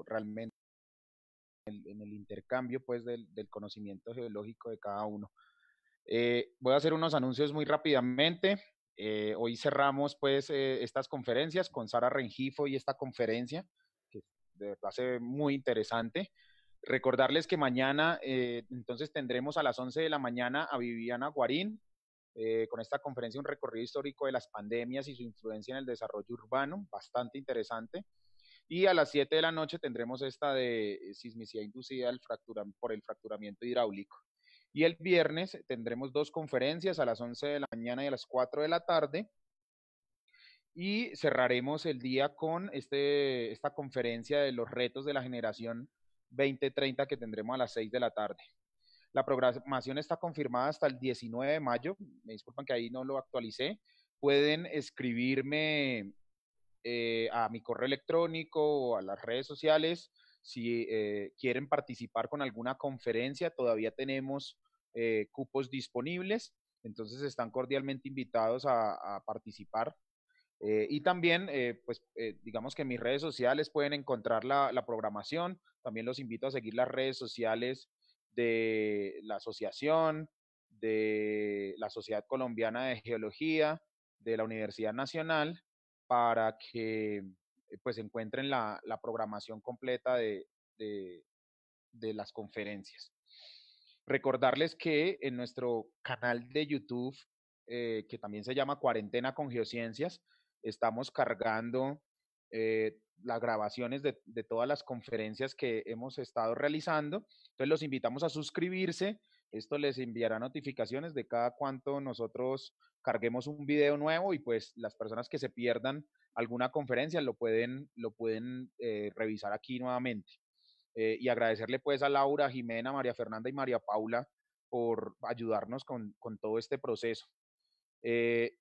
realmente en el intercambio pues del conocimiento geológico de cada uno. Voy a hacer unos anuncios muy rápidamente. Hoy cerramos pues estas conferencias con Sara Rengifo y esta conferencia, que de verdad se ve muy interesante. Recordarles que mañana entonces tendremos a las 11 de la mañana a Viviana Guarín con esta conferencia, un recorrido histórico de las pandemias y su influencia en el desarrollo urbano, bastante interesante. Y a las 7 de la noche tendremos esta de sismicidad inducida por el fracturamiento hidráulico. Y el viernes tendremos dos conferencias a las 11 de la mañana y a las 4 de la tarde. Y cerraremos el día con esta conferencia de los retos de la generación 2030 que tendremos a las 6 de la tarde. La programación está confirmada hasta el 19 de mayo. Me disculpan que ahí no lo actualicé. Pueden escribirme a mi correo electrónico o a las redes sociales si quieren participar con alguna conferencia. Todavía tenemos cupos disponibles, entonces están cordialmente invitados a participar. Y también, digamos que en mis redes sociales pueden encontrar la programación. También los invito a seguir las redes sociales de la asociación, de la Sociedad Colombiana de Geología, de la Universidad Nacional, para que pues encuentren la programación completa de, de las conferencias. Recordarles que en nuestro canal de YouTube, que también se llama Cuarentena con Geociencias, estamos cargando las grabaciones de todas las conferencias que hemos estado realizando. Entonces los invitamos a suscribirse. Esto les enviará notificaciones de cada cuanto nosotros carguemos un video nuevo y pues las personas que se pierdan alguna conferencia lo pueden revisar aquí nuevamente. Y agradecerle pues a Laura, Jimena, María Fernanda y María Paula por ayudarnos con todo este proceso. Eh,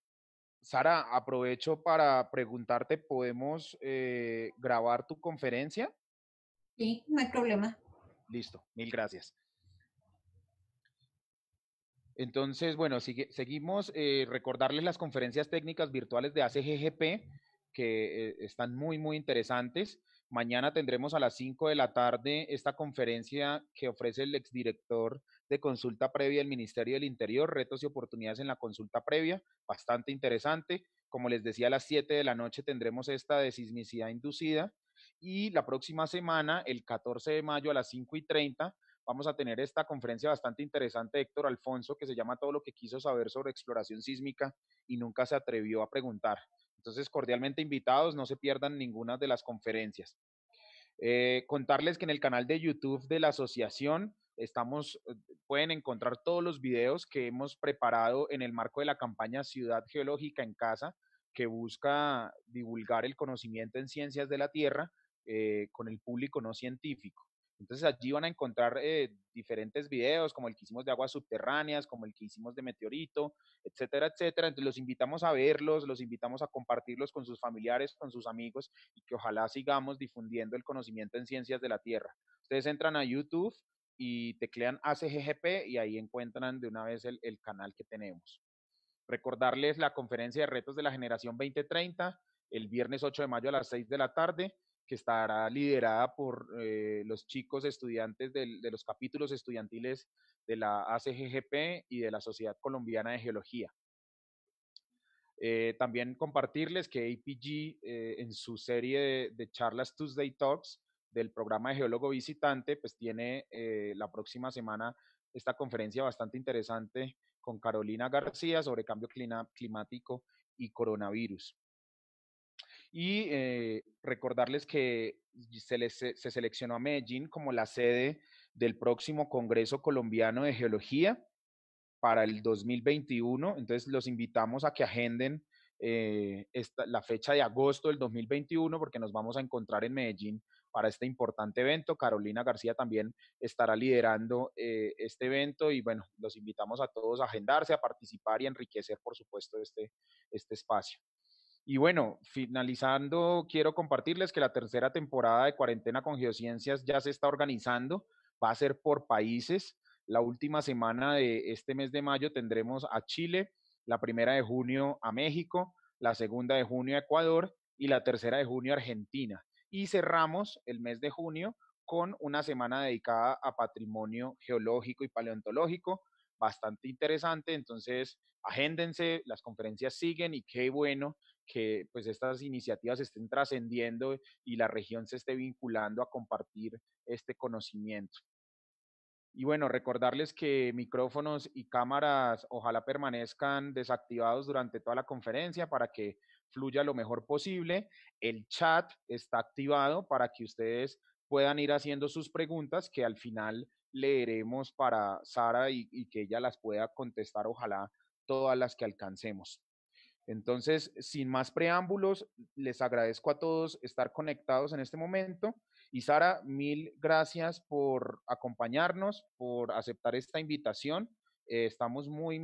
Sara, aprovecho para preguntarte, ¿podemos grabar tu conferencia? Sí, no hay problema. Listo, mil gracias. Entonces, bueno, seguimos. Recordarles las conferencias técnicas virtuales de ACGGP, que están muy, muy interesantes. Mañana tendremos a las 5 de la tarde esta conferencia que ofrece el exdirector de consulta previa del Ministerio del Interior, retos y oportunidades en la consulta previa, bastante interesante. Como les decía, a las 7 de la noche tendremos esta de sismicidad inducida y la próxima semana, el 14 de mayo a las 5:30, vamos a tener esta conferencia bastante interesante de Héctor Alfonso que se llama Todo lo que quiso saber sobre exploración sísmica y nunca se atrevió a preguntar. Entonces, cordialmente invitados, no se pierdan ninguna de las conferencias. Contarles que en el canal de YouTube de la asociación pueden encontrar todos los videos que hemos preparado en el marco de la campaña Ciudad Geológica en Casa, que busca divulgar el conocimiento en ciencias de la Tierra con el público no científico. Entonces allí van a encontrar diferentes videos, como el que hicimos de aguas subterráneas, como el que hicimos de meteorito, etcétera, etcétera. Entonces los invitamos a verlos, los invitamos a compartirlos con sus familiares, con sus amigos, y que ojalá sigamos difundiendo el conocimiento en ciencias de la Tierra. Ustedes entran a YouTube y teclean ACGGP y ahí encuentran de una vez el canal que tenemos. Recordarles la conferencia de retos de la generación 2030, el viernes 8 de mayo a las 6 de la tarde, que estará liderada por los chicos estudiantes de los capítulos estudiantiles de la ACGGP y de la Sociedad Colombiana de Geología. También compartirles que APG en su serie de charlas Tuesday Talks del programa de geólogo visitante, pues tiene la próxima semana esta conferencia bastante interesante con Carolina García sobre cambio climático y coronavirus. Y recordarles que se seleccionó a Medellín como la sede del próximo Congreso Colombiano de Geología para el 2021. Entonces los invitamos a que agenden la fecha de agosto del 2021 porque nos vamos a encontrar en Medellín para este importante evento. Carolina García también estará liderando este evento y bueno, los invitamos a todos a agendarse, a participar y enriquecer, por supuesto, este espacio. Y bueno, finalizando, quiero compartirles que la tercera temporada de Cuarentena con Geociencias ya se está organizando, va a ser por países. La última semana de este mes de mayo tendremos a Chile, la primera de junio a México, la segunda de junio a Ecuador y la tercera de junio a Argentina. y cerramos el mes de junio con una semana dedicada a patrimonio geológico y paleontológico, bastante interesante. Entonces, agéndense, las conferencias siguen y qué bueno que pues estas iniciativas estén trascendiendo y la región se esté vinculando a compartir este conocimiento. Y bueno, recordarles que micrófonos y cámaras ojalá permanezcan desactivados durante toda la conferencia para que fluya lo mejor posible. El chat está activado para que ustedes puedan ir haciendo sus preguntas que al final leeremos para Sara y que ella las pueda contestar, ojalá todas las que alcancemos. Entonces, sin más preámbulos, les agradezco a todos estar conectados en este momento. Y Sara, mil gracias por acompañarnos, por aceptar esta invitación. Estamos muy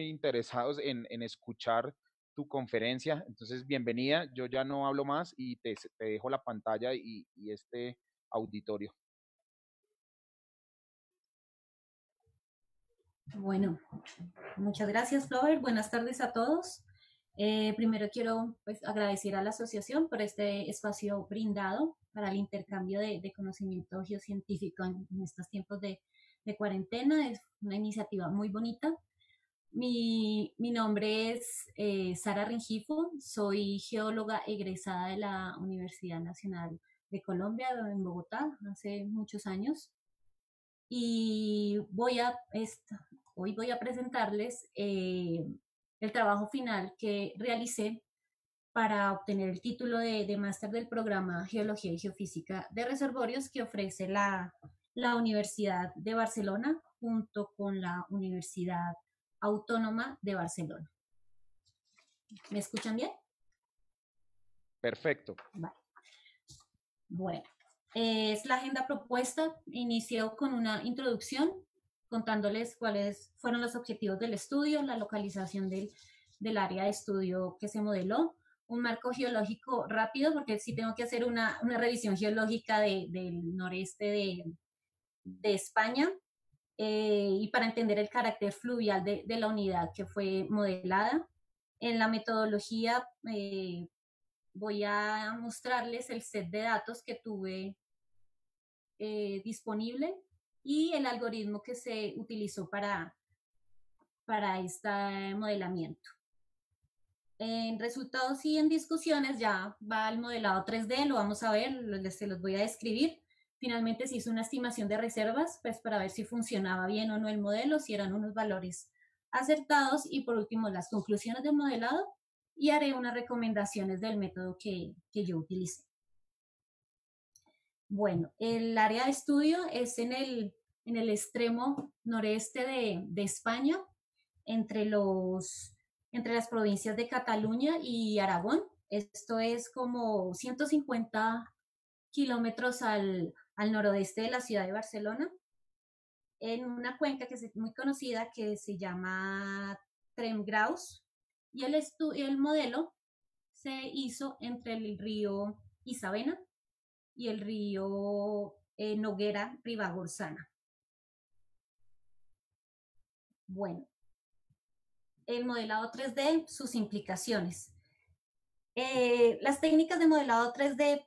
interesados en escuchar tu conferencia. Entonces, bienvenida. Yo ya no hablo más y te dejo la pantalla y este auditorio. Bueno, muchas gracias, Robert. Buenas tardes a todos. Primero quiero pues, agradecer a la asociación por este espacio brindado para el intercambio de conocimiento geocientífico en estos tiempos de cuarentena. Es una iniciativa muy bonita. Mi nombre es Sara Rengifo, soy geóloga egresada de la Universidad Nacional de Colombia en Bogotá hace muchos años y hoy voy a presentarles el trabajo final que realicé para obtener el título de máster del programa Geología y Geofísica de Reservorios que ofrece la Universidad de Barcelona junto con la Universidad Autónoma de Barcelona. ¿Me escuchan bien? Perfecto. Vale. Bueno, es la agenda propuesta. Inició con una introducción contándoles cuáles fueron los objetivos del estudio, la localización del área de estudio que se modeló, un marco geológico rápido, porque sí tengo que hacer una revisión geológica del noreste de España, y para entender el carácter fluvial de la unidad que fue modelada. En la metodología voy a mostrarles el set de datos que tuve disponible y el algoritmo que se utilizó para este modelamiento. En resultados y en discusiones ya va el modelado 3D, lo vamos a ver, se los voy a describir. Finalmente se hizo una estimación de reservas, pues para ver si funcionaba bien o no el modelo, si eran unos valores acertados y por último las conclusiones del modelado y haré unas recomendaciones del método que yo utilicé. Bueno, el área de estudio es en el extremo noreste de España, entre las provincias de Cataluña y Aragón. Esto es como 150 kilómetros al noroeste de la ciudad de Barcelona, en una cuenca que es muy conocida que se llama Tremgraus, y el modelo se hizo entre el río Isabena y el río Noguera Ribagorzana. Bueno, el modelado 3D, sus implicaciones. Las técnicas de modelado 3D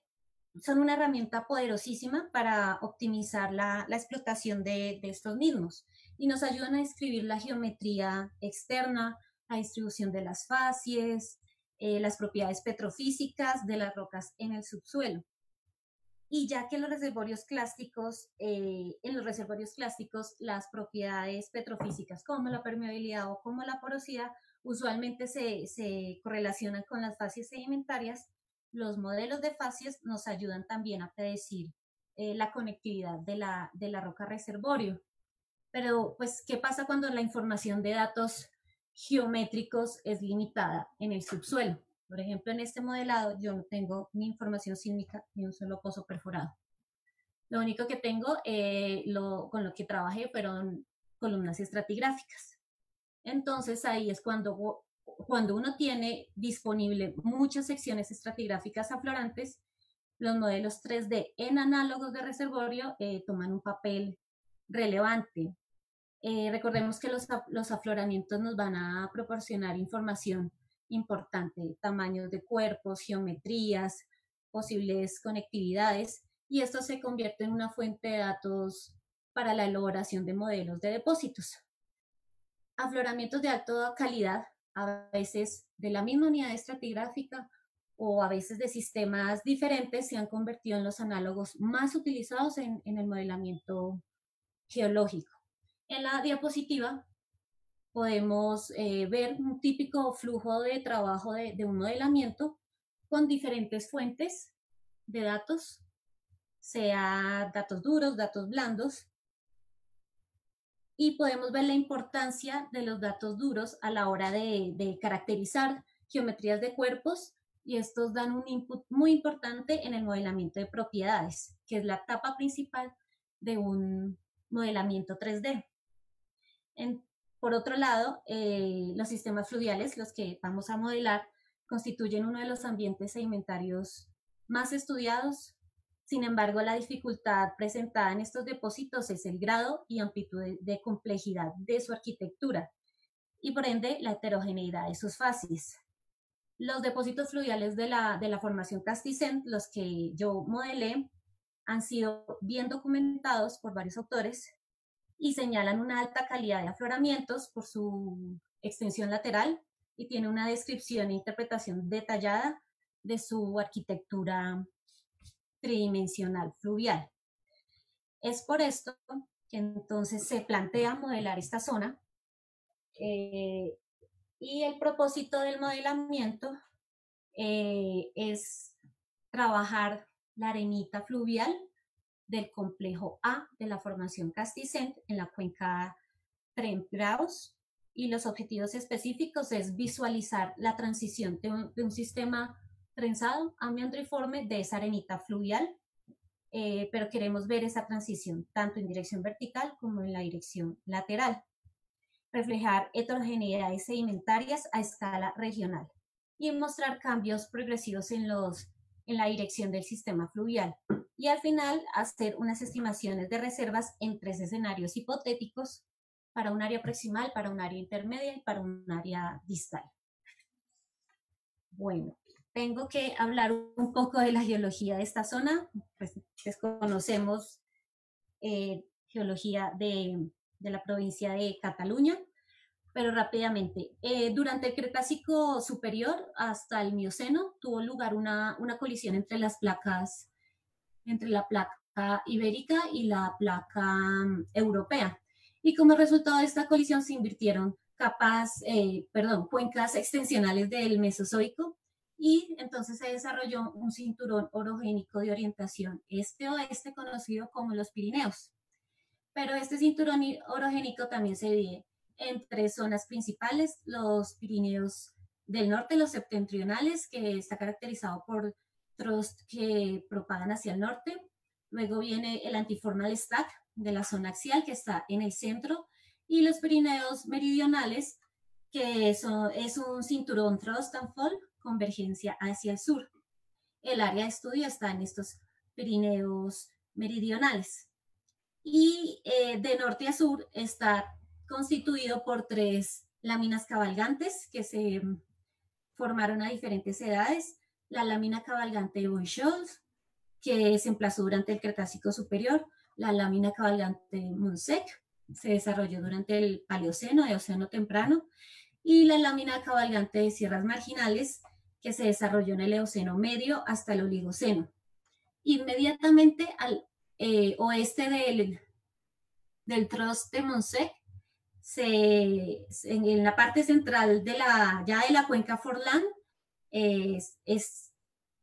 son una herramienta poderosísima para optimizar la explotación de estos mismos y nos ayudan a describir la geometría externa, la distribución de las facies, las propiedades petrofísicas de las rocas en el subsuelo. Y ya que en los reservorios clásticos las propiedades petrofísicas como la permeabilidad o como la porosidad usualmente se correlacionan con las facies sedimentarias, los modelos de facies nos ayudan también a predecir la conectividad de la roca reservorio. Pero, pues, ¿qué pasa cuando la información de datos geométricos es limitada en el subsuelo? Por ejemplo, en este modelado yo no tengo ni información sísmica ni un solo pozo perforado. Lo único que tengo, con lo que trabajé, fueron columnas estratigráficas. Entonces ahí es cuando uno tiene disponible muchas secciones estratigráficas aflorantes, los modelos 3D en análogos de reservorio toman un papel relevante. Recordemos que los afloramientos nos van a proporcionar información importante, tamaños de cuerpos, geometrías, posibles conectividades, y esto se convierte en una fuente de datos para la elaboración de modelos de depósitos. Afloramientos de alta calidad, a veces de la misma unidad estratigráfica o a veces de sistemas diferentes, se han convertido en los análogos más utilizados en el modelamiento geológico. En la diapositiva podemos ver un típico flujo de trabajo de un modelamiento con diferentes fuentes de datos, sea datos duros, datos blandos, y podemos ver la importancia de los datos duros a la hora de caracterizar geometrías de cuerpos, y estos dan un input muy importante en el modelamiento de propiedades, que es la etapa principal de un modelamiento 3D. Por otro lado, los sistemas fluviales, los que vamos a modelar, constituyen uno de los ambientes sedimentarios más estudiados. Sin embargo, la dificultad presentada en estos depósitos es el grado y amplitud de complejidad de su arquitectura y, por ende, la heterogeneidad de sus fases. Los depósitos fluviales de la formación Castizent, los que yo modelé, han sido bien documentados por varios autores y señalan una alta calidad de afloramientos por su extensión lateral y tiene una descripción e interpretación detallada de su arquitectura tridimensional fluvial. Es por esto que entonces se plantea modelar esta zona y el propósito del modelamiento es trabajar la arenita fluvial del complejo A de la formación Castizent en la cuenca Tremp-Gauss, y los objetivos específicos es visualizar la transición de un sistema trenzado amioandriforme de esa arenita fluvial, pero queremos ver esa transición tanto en dirección vertical como en la dirección lateral, reflejar heterogeneidades sedimentarias a escala regional y mostrar cambios progresivos en la dirección del sistema fluvial, y al final hacer unas estimaciones de reservas en 3 escenarios hipotéticos para un área proximal, para un área intermedia y para un área distal. Bueno, tengo que hablar un poco de la geología de esta zona, pues desconocemos geología de la provincia de Cataluña, pero rápidamente. Durante el Cretácico superior hasta el Mioceno tuvo lugar una colisión entre las placas, entre la placa ibérica y la placa europea. Y como resultado de esta colisión se invirtieron cuencas extensionales del Mesozoico, y entonces se desarrolló un cinturón orogénico de orientación este-oeste conocido como los Pirineos. Pero este cinturón orogénico también se divide en 3 zonas principales: los Pirineos del norte, los septentrionales, que está caracterizado por trost que propagan hacia el norte. Luego viene el antiformal stack de la zona axial, que está en el centro, y los Pirineos meridionales, que es un cinturón thrust and fall, convergencia hacia el sur. El área de estudio está en estos Pirineos meridionales. Y de norte a sur está constituido por 3 láminas cabalgantes que se formaron a diferentes edades: la lámina cabalgante de Bonne-Chose, que se emplazó durante el Cretácico superior; la lámina cabalgante de Montsec, se desarrolló durante el Paleoceno, Eoceno temprano; y la lámina cabalgante de Sierras Marginales, que se desarrolló en el Eoceno medio hasta el Oligoceno. Inmediatamente al oeste del Trost de Montsec, en la parte central de la cuenca Forlán,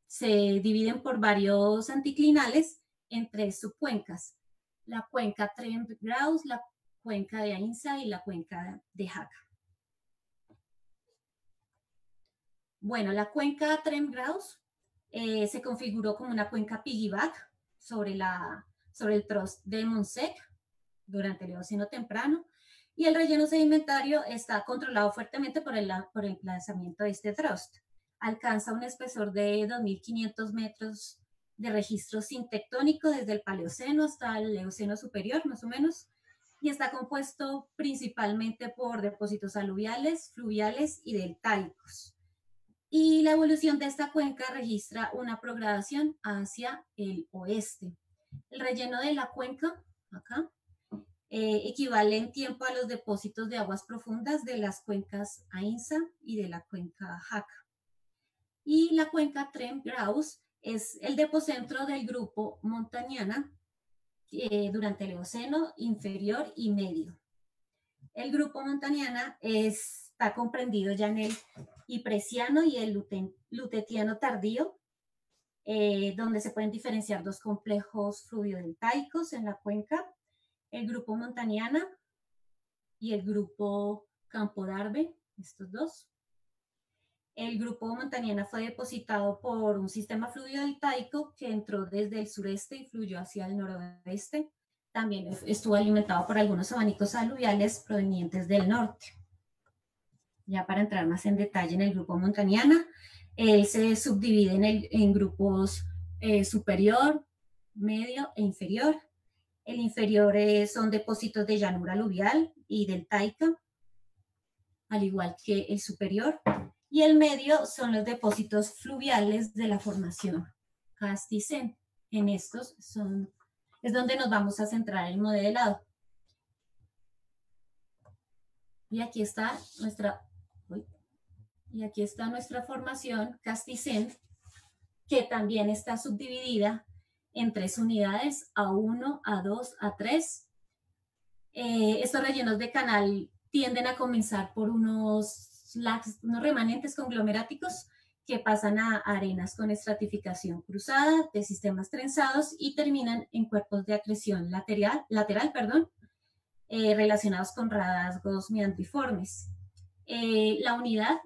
se dividen por varios anticlinales en 3 subcuencas: la cuenca Tremp-Gauss, la cuenca de Ainsa y la cuenca de Jaca. Bueno, la cuenca Tremp-Gauss se configuró como una cuenca piggyback sobre el Trost de Montsec durante el Eoceno temprano, y el relleno sedimentario está controlado fuertemente por el emplazamiento de este trost. Alcanza un espesor de 2.500 metros de registro sintectónico desde el Paleoceno hasta el Eoceno superior, más o menos, y está compuesto principalmente por depósitos aluviales, fluviales y deltáicos. Y la evolución de esta cuenca registra una progradación hacia el oeste. El relleno de la cuenca, acá, equivale en tiempo a los depósitos de aguas profundas de las cuencas Ainsa y de la cuenca Jaca. Y la cuenca Trent-Gauss es el depocentro del grupo Montaniana durante el Eoceno inferior y medio. El grupo Montaniana está comprendido ya en el Ipresiano y el Lutetiano tardío, donde se pueden diferenciar dos complejos fluviodeltaicos en la cuenca, el grupo Montaniana y el grupo Campo d'Arve, estos dos. El grupo Montaniana fue depositado por un sistema fluviodeltaico que entró desde el sureste y fluyó hacia el noroeste. También estuvo alimentado por algunos abanicos aluviales provenientes del norte. Ya para entrar más en detalle en el grupo Montaniana, él se subdivide en grupos superior, medio e inferior. El inferior son depósitos de llanura aluvial y deltaica, al igual que el superior. Y el medio son los depósitos fluviales de la formación Castisen. En estos es donde nos vamos a centrar el modelado. Y aquí está nuestra formación Castisen, que también está subdividida en 3 unidades, A1, A2, A3. Estos rellenos de canal tienden a comenzar por unos remanentes conglomeráticos que pasan a arenas con estratificación cruzada de sistemas trenzados y terminan en cuerpos de acreción lateral, relacionados con rasgos meandriformes. La unidad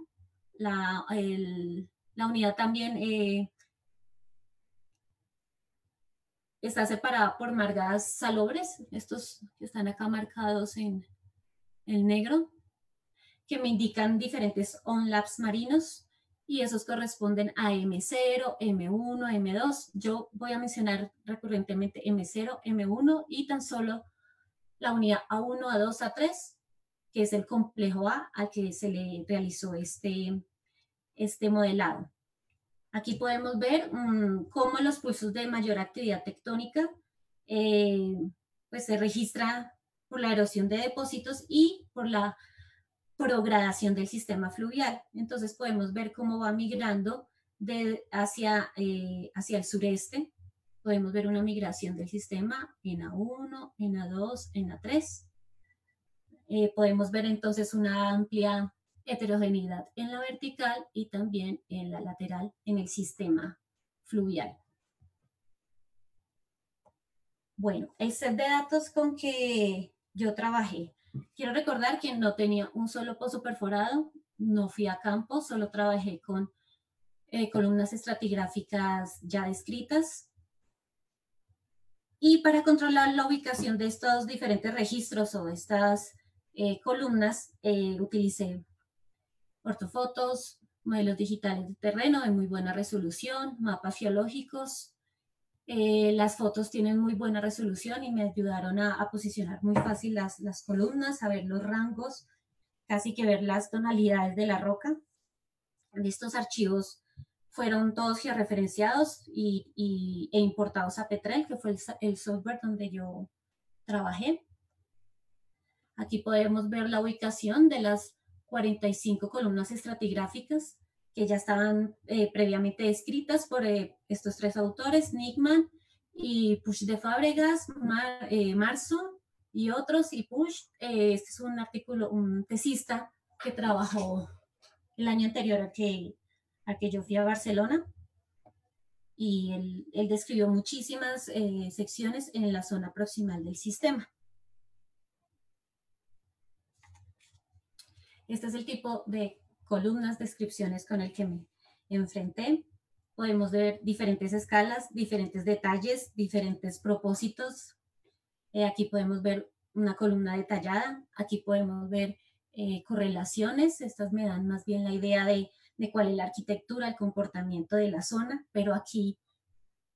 también está separada por margas salobres, estos que están acá marcados en el negro, que me indican diferentes onlaps marinos, y esos corresponden a M0, M1, M2. Yo voy a mencionar recurrentemente M0, M1 y tan solo la unidad A1, A2, A3, que es el complejo A al que se le realizó este modelado. Aquí podemos ver cómo los pulsos de mayor actividad tectónica pues se registra por la erosión de depósitos y por la progradación del sistema fluvial. Entonces podemos ver cómo va migrando hacia el sureste. Podemos ver una migración del sistema en A1, en A2, en A3. Podemos ver entonces una amplia heterogeneidad en la vertical y también en la lateral en el sistema fluvial. Bueno, el set de datos con que yo trabajé. Quiero recordar que no tenía un solo pozo perforado, no fui a campo, solo trabajé con columnas estratigráficas ya descritas. Y para controlar la ubicación de estos diferentes registros o estas columnas, utilicé ortofotos, modelos digitales de terreno de muy buena resolución, mapas geológicos. Las fotos tienen muy buena resolución y me ayudaron a posicionar muy fácil las columnas, a ver los rangos, casi que ver las tonalidades de la roca. Estos archivos fueron todos georreferenciados e importados a Petrel, que fue el software donde yo trabajé. Aquí podemos ver la ubicación de las 45 columnas estratigráficas que ya estaban previamente descritas por estos 3 autores, Nickman y Puig de Fábregas, Marzo y otros, y Puig, este es un artículo, un tesista que trabajó el año anterior a que yo fui a Barcelona, y él describió muchísimas secciones en la zona proximal del sistema. Este es el tipo de columnas, descripciones con el que me enfrenté. Podemos ver diferentes escalas, diferentes detalles, diferentes propósitos. Aquí podemos ver una columna detallada. Aquí podemos ver correlaciones. Estas me dan más bien la idea de cuál es la arquitectura, el comportamiento de la zona, pero aquí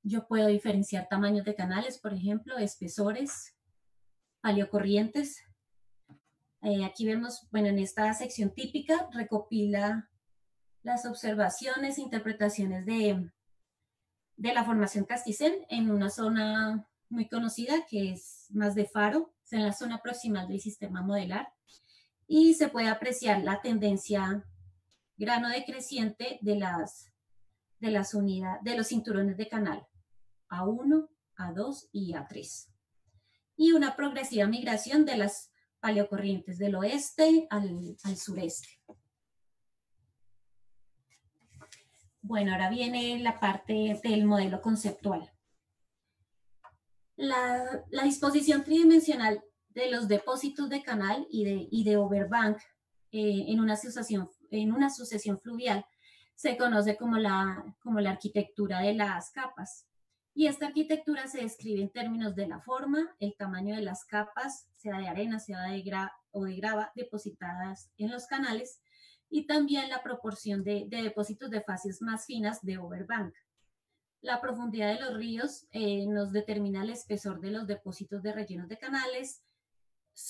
yo puedo diferenciar tamaños de canales, por ejemplo, espesores, paleocorrientes. Aquí vemos, bueno, en esta sección típica recopila las observaciones, interpretaciones de la formación Castizén en una zona muy conocida que es más de Faro, es en la zona proximal del sistema modelar, y se puede apreciar la tendencia grano decreciente de las unidades, de los cinturones de canal A1, A2 y A3. Y una progresiva migración de las paleocorrientes del oeste al sureste. Bueno, ahora viene la parte del modelo conceptual. La disposición tridimensional de los depósitos de canal y de overbank en una sucesión fluvial se conoce como la arquitectura de las capas. Y esta arquitectura se describe en términos de la forma, el tamaño de las capas, sea de arena, sea de grava, depositadas en los canales, y también la proporción de depósitos de fases más finas de overbank. La profundidad de los ríos nos determina el espesor de los depósitos de rellenos de canales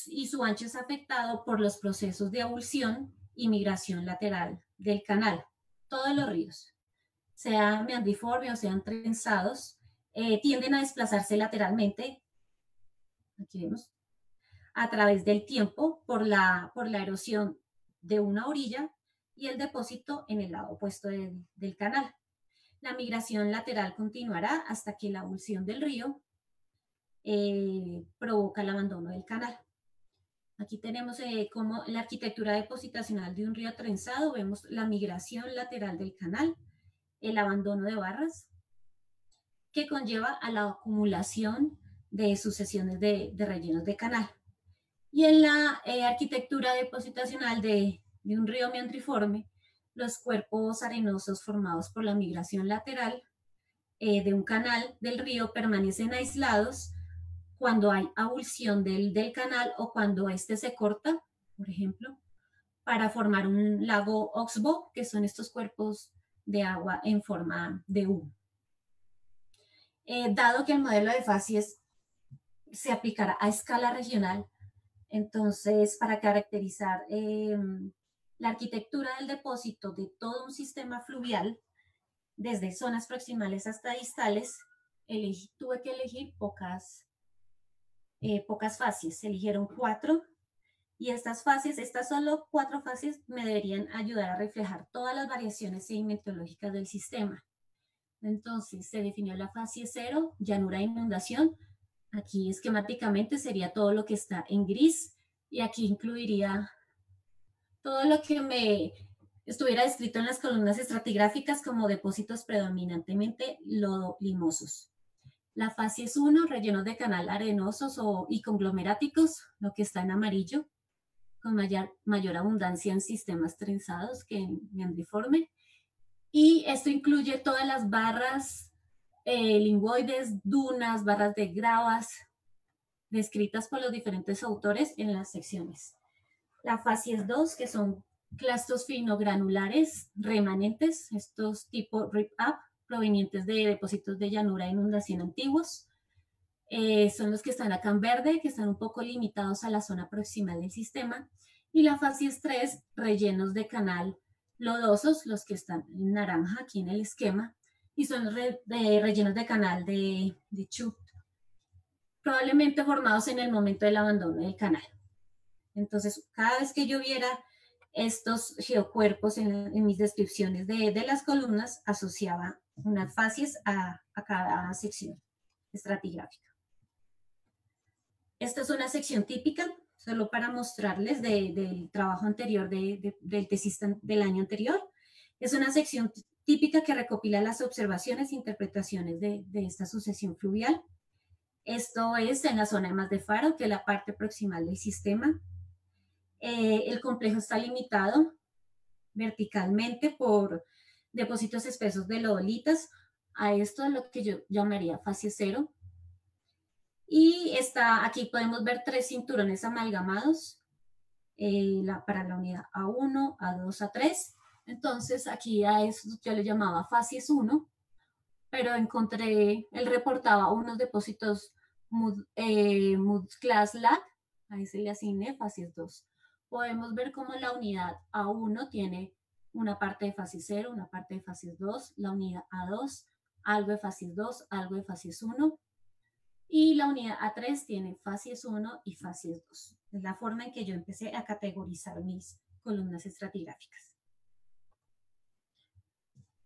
y su ancho es afectado por los procesos de abulsión y migración lateral del canal. Todos los ríos, sean meandriformes o sean trenzados, tienden a desplazarse lateralmente, aquí vemos, a través del tiempo por la erosión de una orilla y el depósito en el lado opuesto del canal. La migración lateral continuará hasta que la abulsión del río provoca el abandono del canal. Aquí tenemos como la arquitectura depositacional de un río trenzado, vemos la migración lateral del canal, el abandono de barras, que conlleva a la acumulación de sucesiones de rellenos de canal. Y en la arquitectura depositacional de un río meandriforme, los cuerpos arenosos formados por la migración lateral de un canal del río permanecen aislados cuando hay abulsión del canal o cuando este se corta, por ejemplo, para formar un lago Oxbow, que son estos cuerpos de agua en forma de U. Dado que el modelo de facies se aplicará a escala regional, entonces para caracterizar la arquitectura del depósito de todo un sistema fluvial, desde zonas proximales hasta distales, tuve que elegir pocas fases, se eligieron 4, y estas solo 4 fases me deberían ayudar a reflejar todas las variaciones sedimentológicas del sistema. Entonces se definió la fase 0, llanura e inundación. Aquí esquemáticamente sería todo lo que está en gris, y aquí incluiría todo lo que me estuviera descrito en las columnas estratigráficas como depósitos predominantemente lodo-limosos. La fase es 1, rellenos de canal arenosos y conglomeráticos, lo que está en amarillo, con mayor abundancia en sistemas trenzados que en meandriforme. Y esto incluye todas las barras lingoides, dunas, barras de gravas, descritas por los diferentes autores en las secciones. La fase es 2, que son clastos finogranulares remanentes, estos tipo rip-up, provenientes de depósitos de llanura e inundación antiguos. Son los que están acá en verde, que están un poco limitados a la zona proximal del sistema. Y la fase es 3, rellenos de canal lodosos, los que están en naranja aquí en el esquema, y son los rellenos de canal de Chubut, probablemente formados en el momento del abandono del canal. Entonces, cada vez que yo viera estos geocuerpos en mis descripciones de las columnas, asociaba unas fases a cada sección estratigráfica. Esta es una sección típica, solo para mostrarles del trabajo anterior, del tesis del año anterior. Es una sección típica que recopila las observaciones e interpretaciones de esta sucesión fluvial. Esto es en la zona de Mas de Faro, que es la parte proximal del sistema. El complejo está limitado verticalmente por depósitos espesos de lodolitas. A esto es lo que yo llamaría fase 0. Y aquí podemos ver 3 cinturones amalgamados para la unidad A1, A2, A3. Entonces aquí a eso yo le llamaba fases 1, pero él reportaba unos depósitos Mud Class Lag, a ese le asigné fases 2. Podemos ver cómo la unidad A1 tiene una parte de fases 0, una parte de fases 2, la unidad A2, algo de fases 2, algo de fases 1, y la unidad A3 tiene fases 1 y fases 2. Es la forma en que yo empecé a categorizar mis columnas estratigráficas.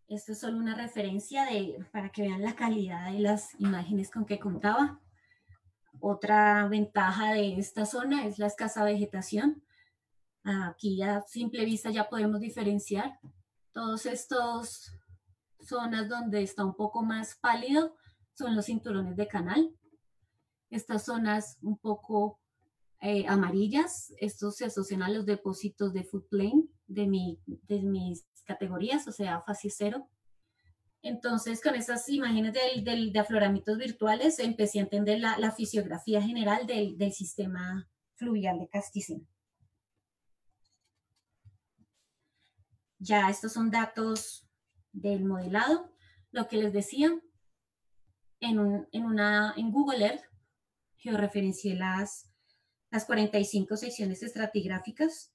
Esto es solo una referencia para que vean la calidad de las imágenes con que contaba. Otra ventaja de esta zona es la escasa vegetación. Aquí a simple vista ya podemos diferenciar todos estos zonas donde está un poco más pálido son los cinturones de canal. Estas zonas un poco amarillas, estos se asocian a los depósitos de food plain de mis categorías, o sea, fase 0. Entonces, con esas imágenes de afloramientos virtuales, empecé a entender la fisiografía general del sistema fluvial de Castizena. Ya estos son datos del modelado. Lo que les decía, en Google Earth georreferencié las 45 secciones estratigráficas.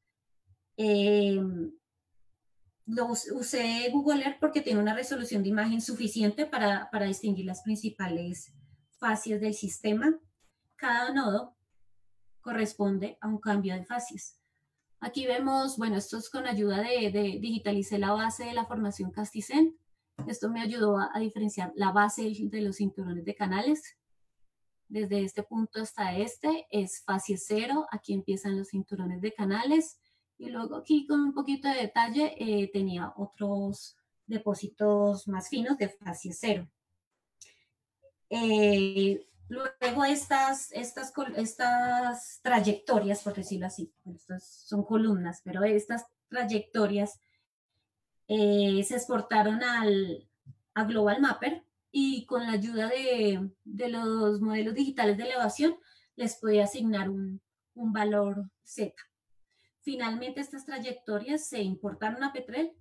Usé Google Earth porque tiene una resolución de imagen suficiente para distinguir las principales fases del sistema. Cada nodo corresponde a un cambio de fases. Aquí vemos, bueno, esto es con ayuda de digitalicé la base de la formación Castizén. Esto me ayudó a diferenciar la base de los cinturones de canales. Desde este punto hasta este es fase 0. Aquí empiezan los cinturones de canales. Y luego aquí con un poquito de detalle tenía otros depósitos más finos de fase 0. Luego estas trayectorias, por decirlo así, estas son columnas, pero estas trayectorias se exportaron a Global Mapper y con la ayuda de los modelos digitales de elevación les podía asignar un valor Z. Finalmente estas trayectorias se importaron a Petrel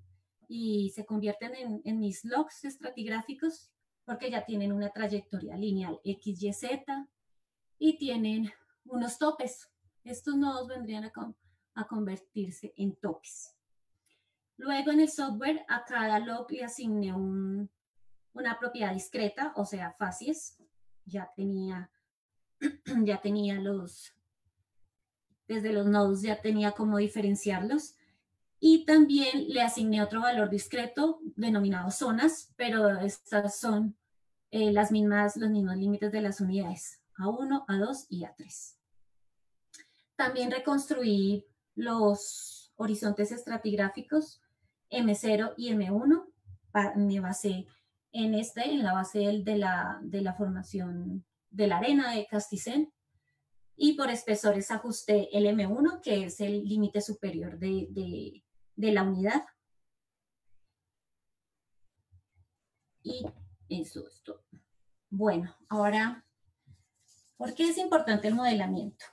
y se convierten en mis logs estratigráficos porque ya tienen una trayectoria lineal X, Y, Z y tienen unos topes. Estos nodos vendrían a convertirse en topes. Luego en el software a cada log le asigné una propiedad discreta, o sea, fases. Ya tenía desde los nodos ya tenía cómo diferenciarlos. Y también le asigné otro valor discreto denominado zonas, pero estas son los mismos límites de las unidades, A1, A2 y A3. También reconstruí los horizontes estratigráficos M0 y M1. Me basé en la base de la formación de la arena de Castizén. Y por espesores ajusté el M1, que es el límite superior de la unidad. Y eso es todo. Bueno, ahora, ¿por qué es importante el modelamiento?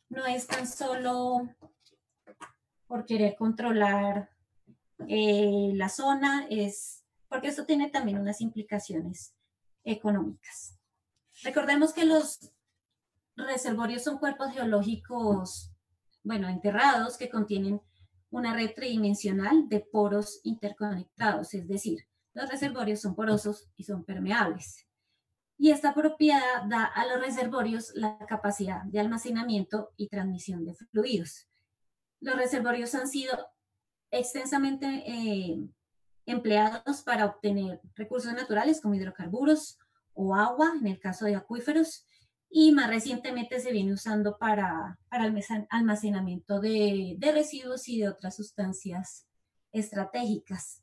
No es tan solo por querer controlar la zona, es porque esto tiene también unas implicaciones económicas. Recordemos que los reservorios son cuerpos geológicos, bueno, enterrados que contienen una red tridimensional de poros interconectados, es decir, los reservorios son porosos y son permeables. Y esta propiedad da a los reservorios la capacidad de almacenamiento y transmisión de fluidos. Los reservorios han sido extensamente empleados para obtener recursos naturales como hidrocarburos o agua, en el caso de acuíferos, y más recientemente se viene usando para almacenamiento de residuos y de otras sustancias estratégicas.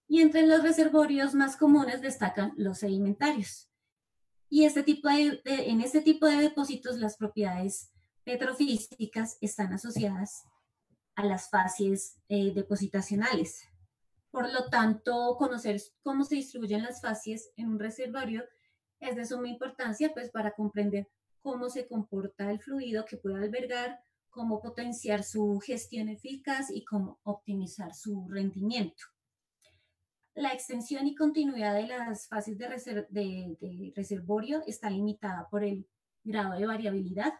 Y entre los reservorios más comunes destacan los sedimentarios. Y en este tipo de depósitos las propiedades petrofísicas están asociadas a las fases depositacionales. Por lo tanto, conocer cómo se distribuyen las fases en un reservorio es de suma importancia pues, para comprender cómo se comporta el fluido que puede albergar, cómo potenciar su gestión eficaz y cómo optimizar su rendimiento. La extensión y continuidad de las fases de reservorio está limitada por el grado de variabilidad.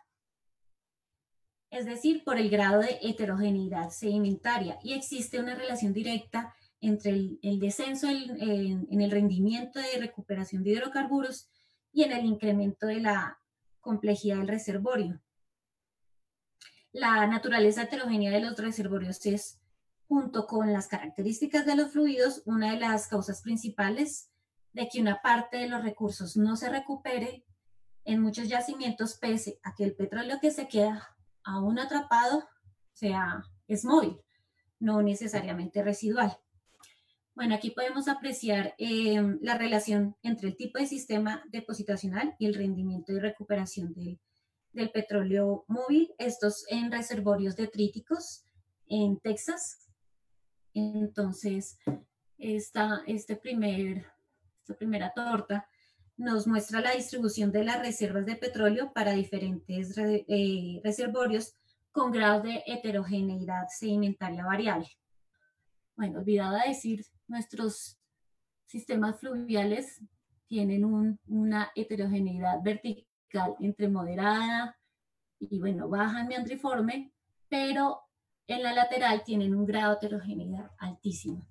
es decir, por el grado de heterogeneidad sedimentaria, y existe una relación directa entre el descenso en el rendimiento de recuperación de hidrocarburos y en el incremento de la complejidad del reservorio. La naturaleza heterogénea de los reservorios es, junto con las características de los fluidos, una de las causas principales de que una parte de los recursos no se recupere en muchos yacimientos, pese a que el petróleo que se queda aún atrapado es móvil, no necesariamente residual. Bueno, aquí podemos apreciar la relación entre el tipo de sistema depositacional y el rendimiento y recuperación del petróleo móvil, estos en reservorios detríticos en Texas. Entonces, esta primera torta nos muestra la distribución de las reservas de petróleo para diferentes reservorios con grados de heterogeneidad sedimentaria variable. Bueno, olvidaba decir, nuestros sistemas fluviales tienen una heterogeneidad vertical entre moderada y, bueno, baja en meandriforme, pero en la lateral tienen un grado de heterogeneidad altísimo.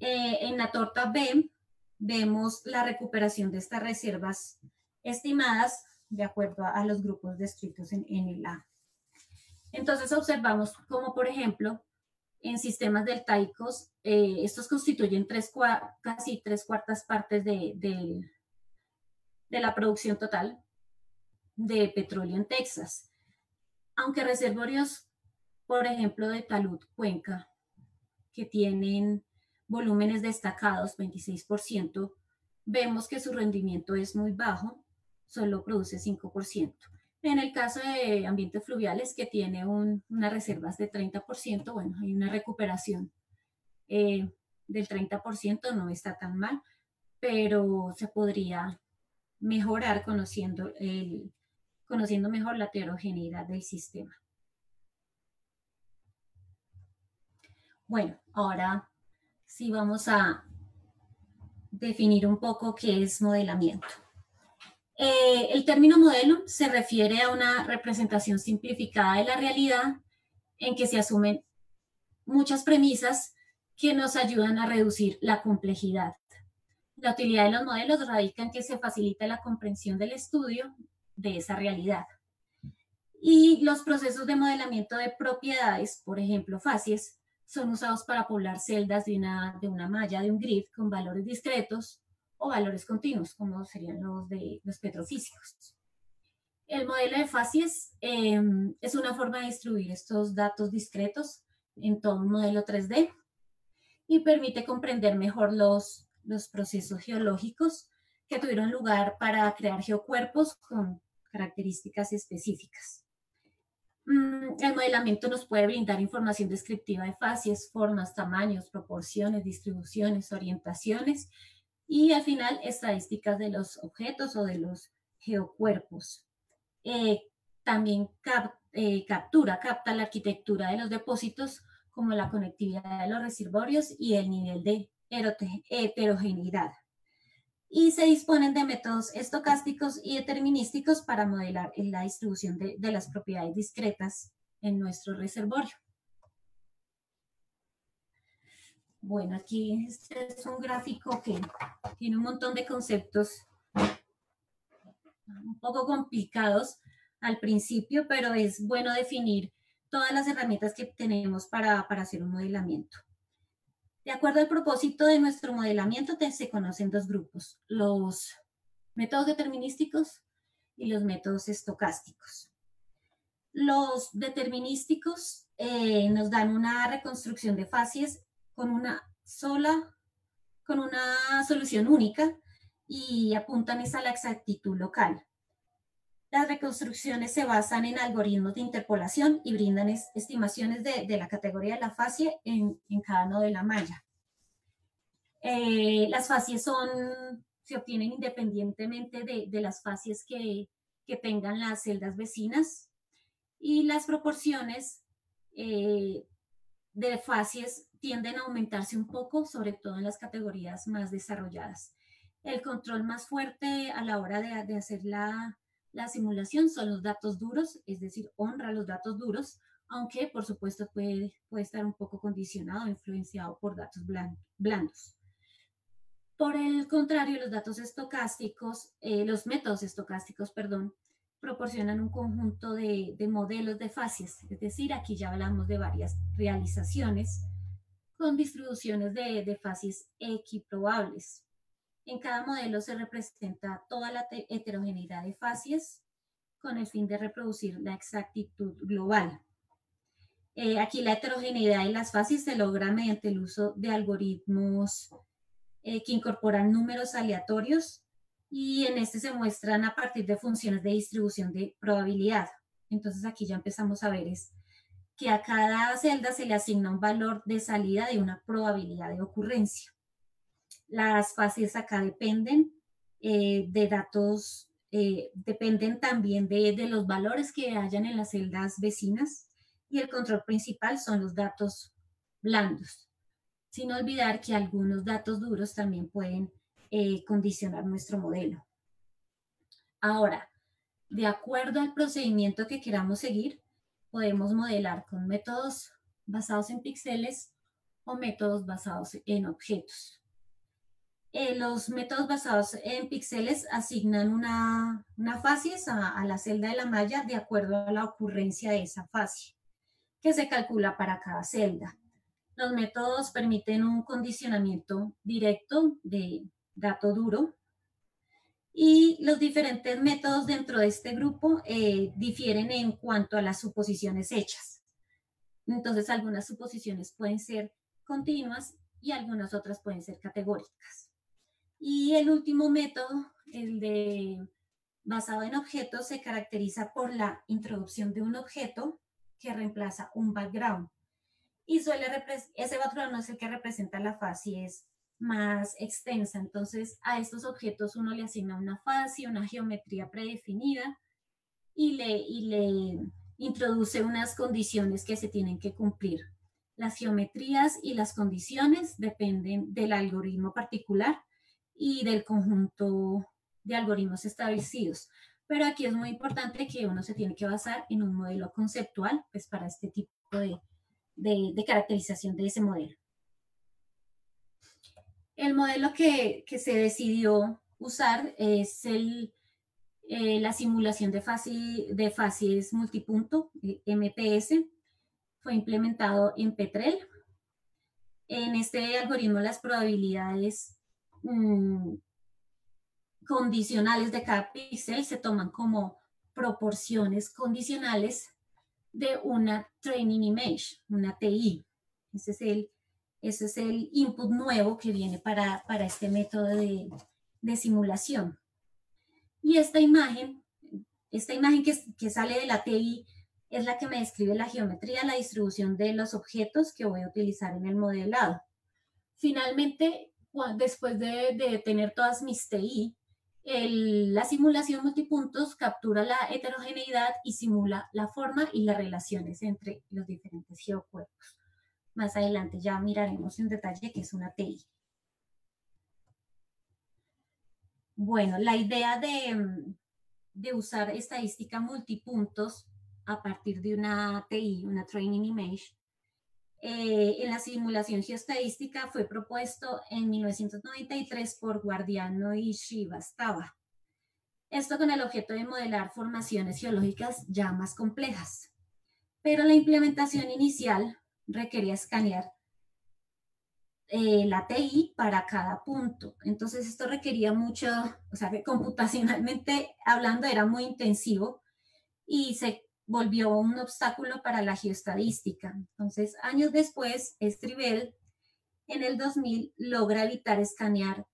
En la torta B vemos la recuperación de estas reservas estimadas de acuerdo a los grupos descritos en el A. Entonces observamos como, por ejemplo, en sistemas deltaicos, estos constituyen casi 3/4 partes de la producción total de petróleo en Texas. Aunque reservorios, por ejemplo, de talud, Cuenca, que tienen volúmenes destacados, 26%, vemos que su rendimiento es muy bajo, solo produce 5%. En el caso de ambientes fluviales, que tiene unas reservas de 30%, bueno, hay una recuperación del 30%, no está tan mal, pero se podría mejorar conociendo mejor la heterogeneidad del sistema. Bueno, ahora sí vamos a definir un poco qué es modelamiento. El término modelo se refiere a una representación simplificada de la realidad en que se asumen muchas premisas que nos ayudan a reducir la complejidad. La utilidad de los modelos radica en que se facilita la comprensión del estudio de esa realidad. Y los procesos de modelamiento de propiedades, por ejemplo, facies, son usados para poblar celdas de una malla, de un grid, con valores discretos o valores continuos, como serían los de los petrofísicos. El modelo de facies es una forma de distribuir estos datos discretos en todo un modelo 3D y permite comprender mejor los procesos geológicos que tuvieron lugar para crear geocuerpos con características específicas. El modelamiento nos puede brindar información descriptiva de facies, formas, tamaños, proporciones, distribuciones, orientaciones y al final estadísticas de los objetos o de los geocuerpos. También capta la arquitectura de los depósitos, como la conectividad de los reservorios y el nivel de heterogeneidad. Y se disponen de métodos estocásticos y determinísticos para modelar la distribución de las propiedades discretas en nuestro reservorio. Bueno, aquí este es un gráfico que tiene un montón de conceptos un poco complicados al principio, pero es bueno definir todas las herramientas que tenemos para hacer un modelamiento. De acuerdo al propósito de nuestro modelamiento, se conocen dos grupos: los métodos determinísticos y los métodos estocásticos. Los determinísticos nos dan una reconstrucción de facies con una solución única y apuntan a la exactitud local. Las reconstrucciones se basan en algoritmos de interpolación y brindan estimaciones de la categoría de la facie en cada nodo de la malla. Las facies se obtienen independientemente de las facies que tengan las celdas vecinas, y las proporciones de facies tienden a aumentarse un poco, sobre todo en las categorías más desarrolladas. El control más fuerte a la hora de hacer la La simulación son los datos duros, es decir, honra los datos duros, aunque por supuesto puede estar un poco condicionado, influenciado por datos blandos. Por el contrario, los métodos estocásticos, perdón, proporcionan un conjunto de modelos de fases, es decir, aquí ya hablamos de varias realizaciones con distribuciones de fases equiprobables. En cada modelo se representa toda la heterogeneidad de fases con el fin de reproducir la exactitud global. Aquí la heterogeneidad de las fases se logra mediante el uso de algoritmos que incorporan números aleatorios y en este se muestran a partir de funciones de distribución de probabilidad. Entonces aquí ya empezamos a ver que a cada celda se le asigna un valor de salida de una probabilidad de ocurrencia. Las fases acá dependen de datos, dependen también de los valores que hayan en las celdas vecinas y el control principal son los datos blandos, sin olvidar que algunos datos duros también pueden condicionar nuestro modelo. Ahora, de acuerdo al procedimiento que queramos seguir, podemos modelar con métodos basados en píxeles o métodos basados en objetos. Los métodos basados en píxeles asignan una facies a la celda de la malla de acuerdo a la ocurrencia de esa facie, que se calcula para cada celda. Los métodos permiten un condicionamiento directo de dato duro y los diferentes métodos dentro de este grupo difieren en cuanto a las suposiciones hechas. Entonces, algunas suposiciones pueden ser continuas y algunas otras pueden ser categóricas. Y el último método, el de basado en objetos, se caracteriza por la introducción de un objeto que reemplaza un background. Y ese background es el que representa la fase es más extensa. Entonces, a estos objetos uno le asigna una fase, una geometría predefinida y le introduce unas condiciones que se tienen que cumplir. Las geometrías y las condiciones dependen del algoritmo particular y del conjunto de algoritmos establecidos. Pero aquí es muy importante que uno se tiene que basar en un modelo conceptual, pues para este tipo de caracterización de ese modelo. El modelo que se decidió usar es la simulación de fases multipunto, MPS. Fue implementado en Petrel. En este algoritmo las probabilidades condicionales de cada píxel se toman como proporciones condicionales de una training image, una TI. Ese es el input nuevo que viene para este método de simulación. Y esta imagen que sale de la TI es la que me describe la geometría, la distribución de los objetos que voy a utilizar en el modelado. Finalmente, después de tener todas mis TI, la simulación multipuntos captura la heterogeneidad y simula la forma y las relaciones entre los diferentes geocuerpos. Más adelante ya miraremos en detalle qué es una TI. Bueno, la idea de usar estadística multipuntos a partir de una TI, una Training Image, en la simulación geoestadística fue propuesto en 1993 por Guardiano y Srivastava. Esto con el objeto de modelar formaciones geológicas ya más complejas. Pero la implementación inicial requería escanear la TI para cada punto. Entonces esto requería mucho, o sea, que computacionalmente hablando era muy intensivo y se volvió un obstáculo para la geoestadística. Entonces, años después, Stribel en el 2000 logra evitar escanear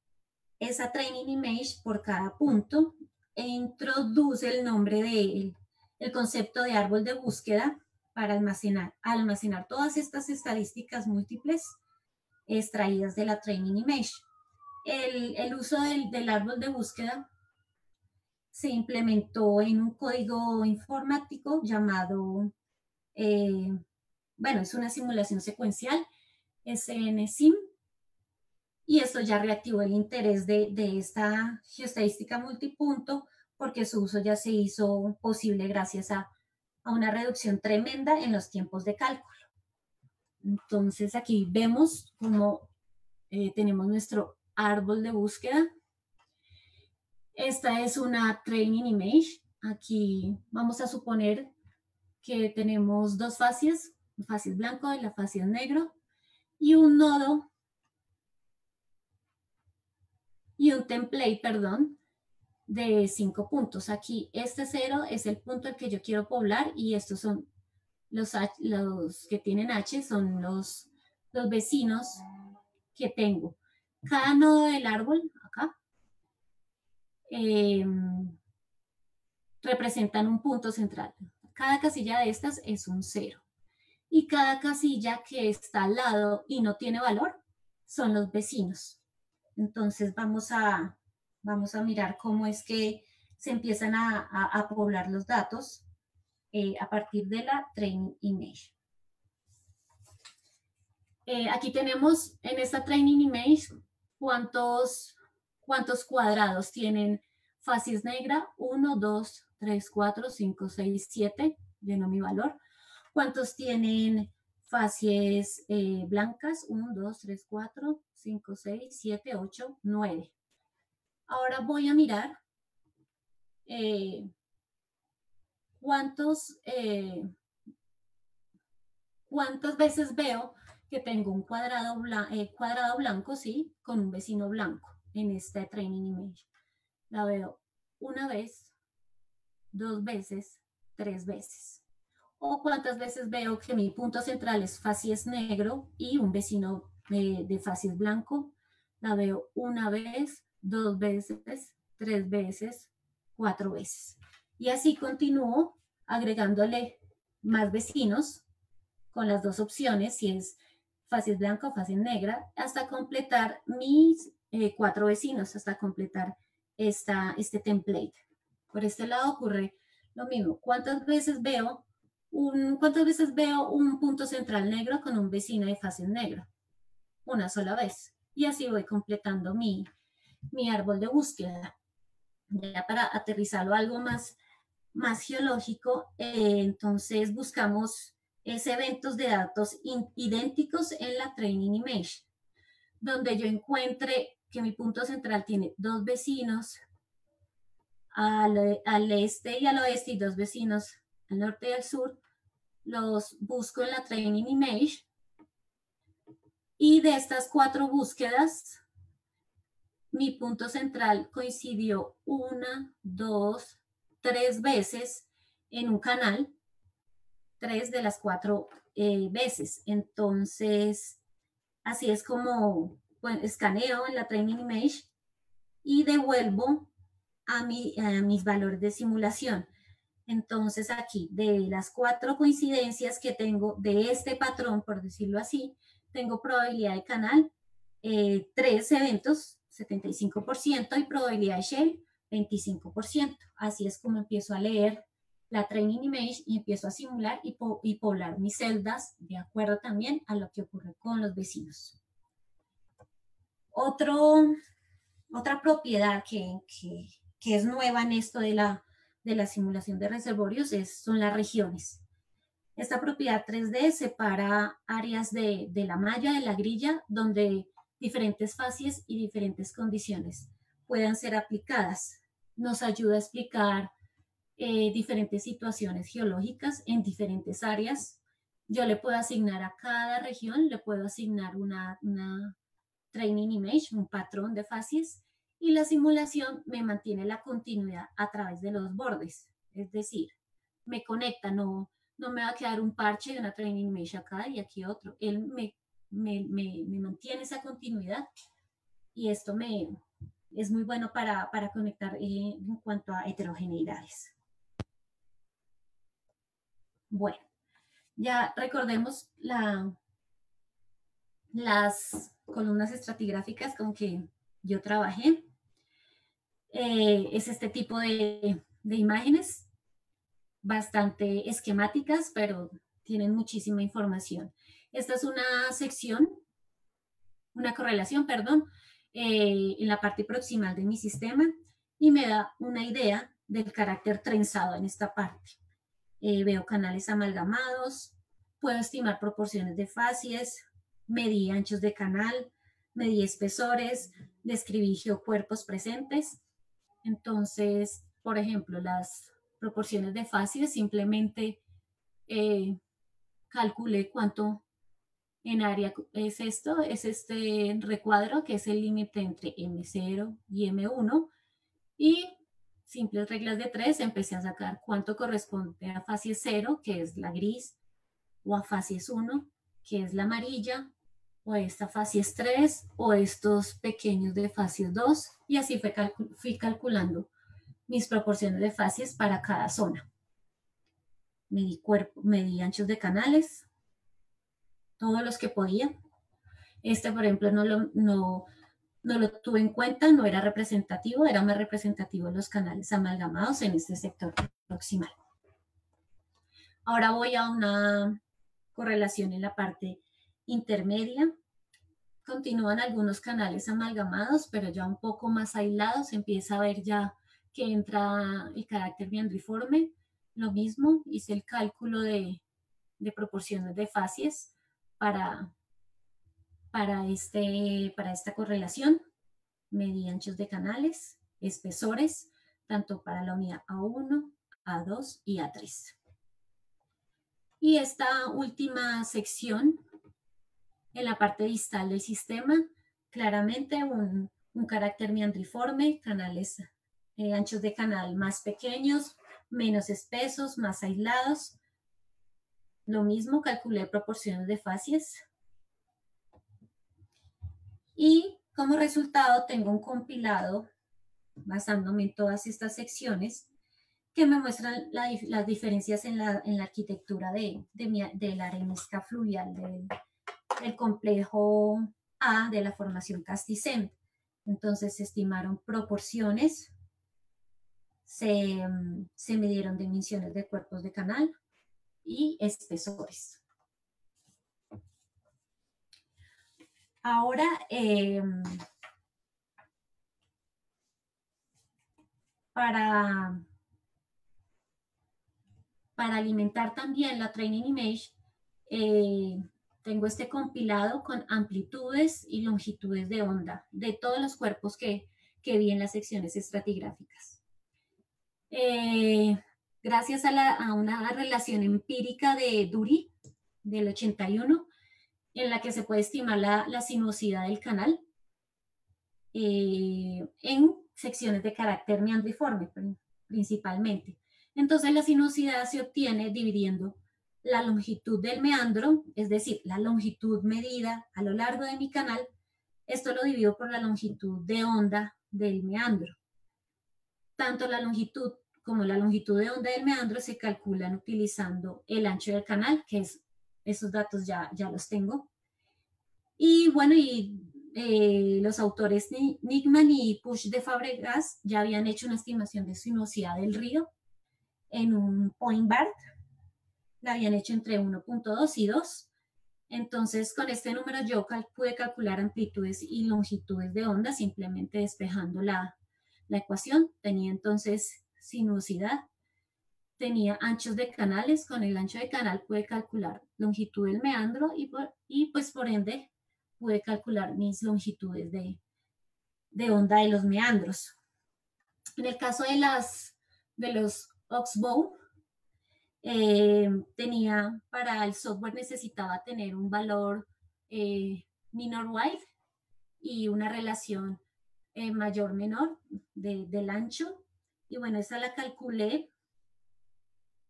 esa training image por cada punto e introduce el nombre el concepto de árbol de búsqueda para almacenar todas estas estadísticas múltiples extraídas de la training image. El uso del árbol de búsqueda se implementó en un código informático llamado, bueno, es una simulación secuencial, SNSIM, y esto ya reactivó el interés de esta geoestadística multipunto porque su uso ya se hizo posible gracias a una reducción tremenda en los tiempos de cálculo. Entonces aquí vemos cómo tenemos nuestro árbol de búsqueda. Esta es una training image. Aquí vamos a suponer que tenemos dos facies, el facies blanco y la facies negro, y un nodo y un template, perdón, de 5 puntos. Aquí este 0 es el punto al que yo quiero poblar y estos son los que tienen H, son los vecinos que tengo. Cada nodo del árbol, acá, representan un punto central. Cada casilla de estas es un 0. Y cada casilla que está al lado y no tiene valor son los vecinos. Entonces vamos a mirar cómo es que se empiezan a poblar los datos a partir de la training image. Aquí tenemos en esta training image cuántos cuadrados tienen facies negra. 1, 2, 3, 4, 5, 6, 7. Lleno mi valor. ¿Cuántos tienen facies blancas? 1, 2, 3, 4, 5, 6, 7, 8, 9. Ahora voy a mirar cuántas veces veo que tengo un cuadrado blanco, ¿sí? Con un vecino blanco en esta training image. La veo una vez, 2 veces, 3 veces. O cuántas veces veo que mi punto central es facies negro y un vecino de facies blanco. La veo una vez, 2 veces, 3 veces, 4 veces. Y así continúo agregándole más vecinos con las dos opciones, si es facies blanca o facies negra, hasta completar mis 4 vecinos, hasta completar este template. Por este lado ocurre lo mismo. ¿Cuántas veces veo un punto central negro con un vecino de facies negra? Una sola vez. Y así voy completando mi árbol de búsqueda. Ya para aterrizarlo a algo más geológico, entonces buscamos eventos de datos idénticos en la training image, donde yo encuentre que mi punto central tiene 2 vecinos al este y al oeste y 2 vecinos al norte y al sur. Los busco en la training image y de estas 4 búsquedas mi punto central coincidió 1, 2, 3 veces en un canal, 3 de las 4 veces. Entonces, así es como escaneo en la training image y devuelvo a mis valores de simulación. Entonces, aquí, de las 4 coincidencias que tengo de este patrón, por decirlo así, tengo probabilidad de canal, 3 eventos, 75%, y probabilidad de shell, 25%. Así es como empiezo a leer la training image y empiezo a simular y poblar mis celdas de acuerdo también a lo que ocurre con los vecinos. Otra propiedad que es nueva en esto de la simulación de reservorios son las regiones. Esta propiedad 3D separa áreas de la malla, de la grilla, donde diferentes facies y diferentes condiciones puedan ser aplicadas. Nos ayuda a explicar diferentes situaciones geológicas en diferentes áreas. Yo le puedo asignar a cada región, le puedo asignar una training image, un patrón de facies, y la simulación me mantiene la continuidad a través de los bordes. Es decir, me conecta, no me va a quedar un parche de una training image acá y aquí otro. Él me mantiene esa continuidad y esto es muy bueno para conectar en cuanto a heterogeneidades. Bueno, ya recordemos las columnas estratigráficas con que yo trabajé. Es este tipo de imágenes, bastante esquemáticas, pero tienen muchísima información. Esta es una correlación, perdón, en la parte proximal de mi sistema y me da una idea del carácter trenzado en esta parte. Veo canales amalgamados, puedo estimar proporciones de facies, medí anchos de canal, medí espesores, describí geocuerpos presentes. Entonces, por ejemplo, las proporciones de facies simplemente calculé cuánto en área es esto, es este recuadro que es el límite entre M0 y M1 y simples reglas de 3 empecé a sacar cuánto corresponde a facies 0, que es la gris, o a facies 1, que es la amarilla, o esta facies 3, o estos pequeños de facies 2, y así fui calculando mis proporciones de facies para cada zona. Medí anchos de canales, todos los que podía. Este, por ejemplo, no lo tuve en cuenta, no era representativo, era más representativo los canales amalgamados en este sector proximal. Ahora voy a una correlación en la parte intermedia. Continúan algunos canales amalgamados, pero ya un poco más aislados. Empieza a ver ya que entra el carácter meandriforme. Lo mismo, hice el cálculo de proporciones de facies para esta correlación. Medí anchos de canales, espesores, tanto para la unidad A1, A2 y A3. Y esta última sección, en la parte distal del sistema, claramente un carácter meandriforme, canales anchos de canal más pequeños, menos espesos, más aislados. Lo mismo, calculé proporciones de facies. Y como resultado tengo un compilado, basándome en todas estas secciones, que me muestran las diferencias en la arquitectura de la arenisca fluvial del complejo A de la formación Castizent. Entonces se estimaron proporciones, se midieron dimensiones de cuerpos de canal y espesores. Ahora, para alimentar también la Training Image, tengo este compilado con amplitudes y longitudes de onda de todos los cuerpos que vi en las secciones estratigráficas. Gracias a una relación empírica de Dury del 81, en la que se puede estimar la sinuosidad del canal en secciones de carácter meandriforme principalmente. Entonces la sinuosidad se obtiene dividiendo la longitud del meandro, es decir, la longitud medida a lo largo de mi canal. Esto lo divido por la longitud de onda del meandro. Tanto la longitud como la longitud de onda del meandro se calculan utilizando el ancho del canal, que es, esos datos ya los tengo. Y bueno, los autores Nickman y Push de Fabregas ya habían hecho una estimación de sinuosidad del río en un point bar, la habían hecho entre 1.2 y 2. Entonces, con este número yo pude calcular amplitudes y longitudes de onda simplemente despejando la ecuación. Tenía entonces sinuosidad, tenía anchos de canales. Con el ancho de canal pude calcular longitud del meandro y pues por ende pude calcular mis longitudes de onda de los meandros. En el caso de los Oxbow, tenía, para el software necesitaba tener un valor minor wide y una relación mayor-menor del ancho. Y bueno, esa la calculé.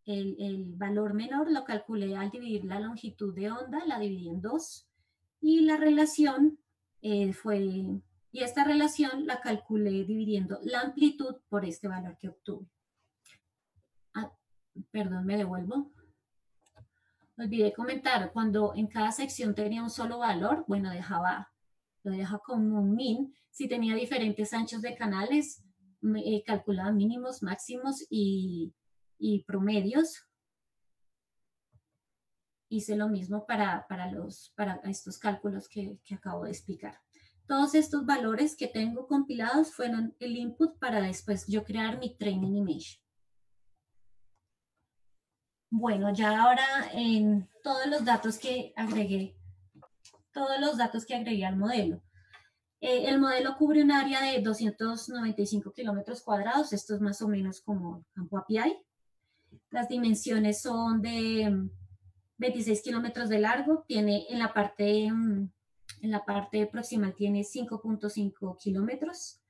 El valor menor lo calculé al dividir la longitud de onda, la dividí en 2. Y la relación y esta relación la calculé dividiendo la amplitud por este valor que obtuve. Perdón, me devuelvo. Olvidé comentar, cuando en cada sección tenía un solo valor, bueno, lo dejaba como un min. Si tenía diferentes anchos de canales, calculaba mínimos, máximos y promedios. Hice lo mismo para estos cálculos que acabo de explicar. Todos estos valores que tengo compilados fueron el input para después yo crear mi training image. Bueno, ya ahora en todos los datos que agregué al modelo. El modelo cubre un área de 295 kilómetros cuadrados, esto es más o menos como el campo API. Las dimensiones son de 26 kilómetros de largo, tiene en la parte proximal tiene 5.5 kilómetros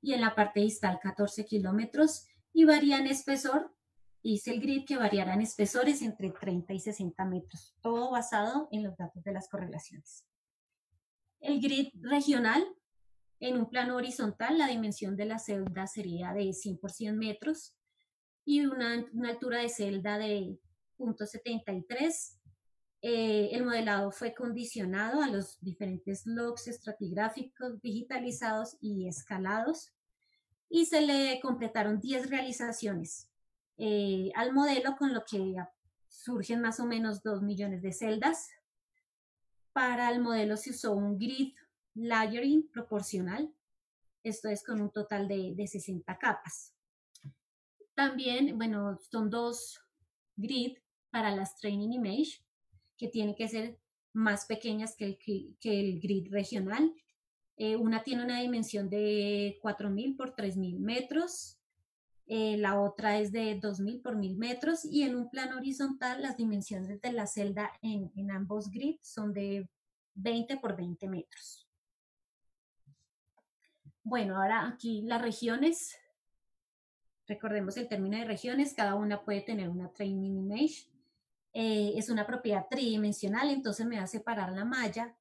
y en la parte distal 14 kilómetros y varía en espesor. Hice el grid que variará en espesores entre 30 y 60 metros, todo basado en los datos de las correlaciones. El grid regional, en un plano horizontal, la dimensión de la celda sería de 100 por 100 metros y una altura de celda de 0.73. El modelado fue condicionado a los diferentes logs estratigráficos digitalizados y escalados y se le completaron 10 realizaciones al modelo, con lo que surgen más o menos 2 millones de celdas. Para el modelo se usó un grid layering proporcional, esto es con un total de 60 capas. También, bueno, son 2 grid para las training image, que tienen que ser más pequeñas que el grid regional. Una tiene una dimensión de 4.000 por 3.000 metros, la otra es de 2.000 por 1.000 metros y en un plano horizontal las dimensiones de la celda en ambos grids son de 20 por 20 metros. Bueno, ahora aquí las regiones, recordemos el término de regiones, cada una puede tener una training image. Es una propiedad tridimensional, entonces me va a separar la malla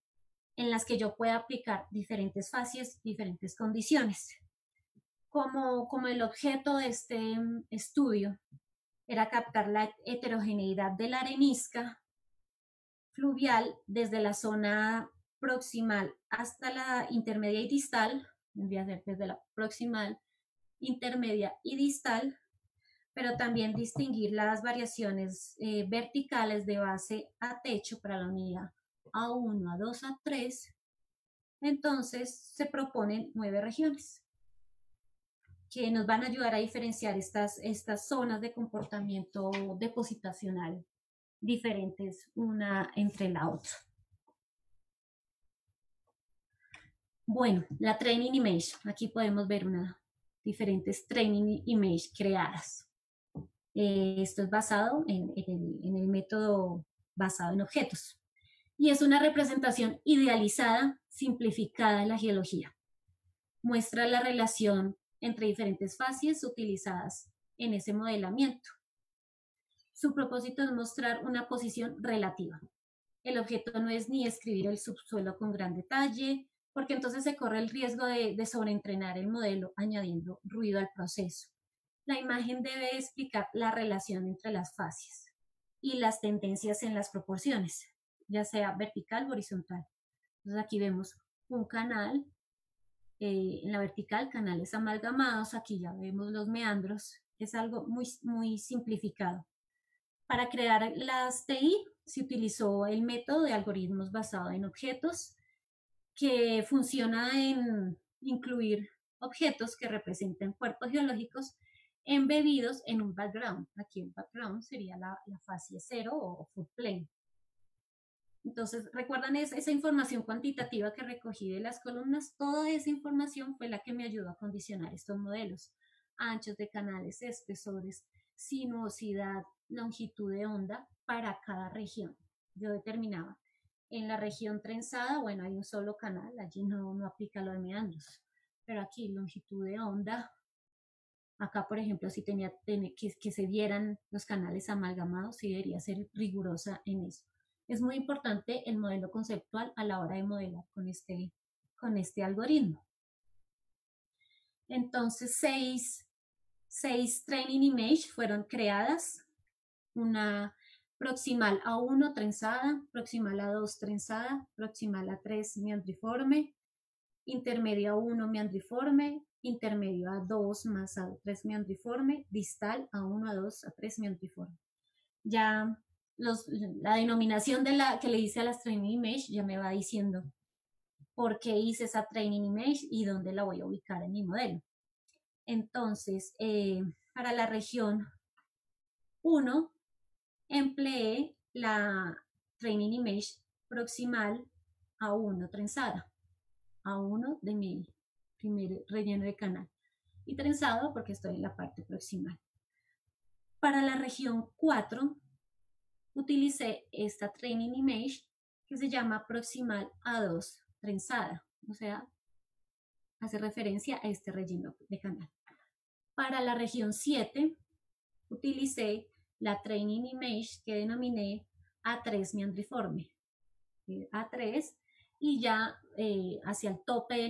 en las que yo pueda aplicar diferentes fases, diferentes condiciones. Como el objeto de este estudio era captar la heterogeneidad de la arenisca fluvial desde la zona proximal hasta la intermedia y distal, vendría a ser desde la proximal, intermedia y distal, pero también distinguir las variaciones verticales de base a techo para la unidad A1, A2, A3. Entonces se proponen 9 regiones que nos van a ayudar a diferenciar estas zonas de comportamiento depositacional diferentes una entre la otra. Bueno, la training image. Aquí podemos ver diferentes training image creadas. Esto es basado en el método basado en objetos. Y es una representación idealizada, simplificada de la geología. Muestra la relación entre diferentes fases utilizadas en ese modelamiento. Su propósito es mostrar una posición relativa. El objeto no es ni escribir el subsuelo con gran detalle, porque entonces se corre el riesgo de sobreentrenar el modelo añadiendo ruido al proceso. La imagen debe explicar la relación entre las fases y las tendencias en las proporciones, ya sea vertical o horizontal. Entonces aquí vemos un canal, en la vertical canales amalgamados, aquí ya vemos los meandros, es algo muy, muy simplificado. Para crear las TI se utilizó el método de algoritmos basado en objetos, que funciona en incluir objetos que representen cuerpos geológicos embebidos en un background. Aquí el background sería la fase 0 o foot plane. Entonces, ¿recuerdan esa información cuantitativa que recogí de las columnas? Toda esa información fue la que me ayudó a condicionar estos modelos. Anchos de canales, espesores, sinuosidad, longitud de onda para cada región. Yo determinaba. En la región trenzada, bueno, hay un solo canal, allí no aplica lo de meandros. Pero aquí, longitud de onda. Acá, por ejemplo, si tenía que se vieran los canales amalgamados, sí debería ser rigurosa en eso. Es muy importante el modelo conceptual a la hora de modelar con este algoritmo. Entonces, seis training image fueron creadas. Una proximal A1 trenzada, proximal A2 trenzada, proximal A3 meandriforme, intermedio A1 meandriforme, intermedio A2 más A3 meandriforme, distal A1, A2, A3 meandriforme. Ya la denominación que le hice a las training image ya me va diciendo por qué hice esa training image y dónde la voy a ubicar en mi modelo. Entonces, para la región 1, empleé la training image proximal A1 trenzada, A1 de mi primer relleno de canal, y trenzado porque estoy en la parte proximal. Para la región 4, utilicé esta training image que se llama proximal A2 trenzada, o sea, hace referencia a este relleno de canal. Para la región 7, utilicé la training image que denominé A3 meandriforme, A3, y ya hacia el tope de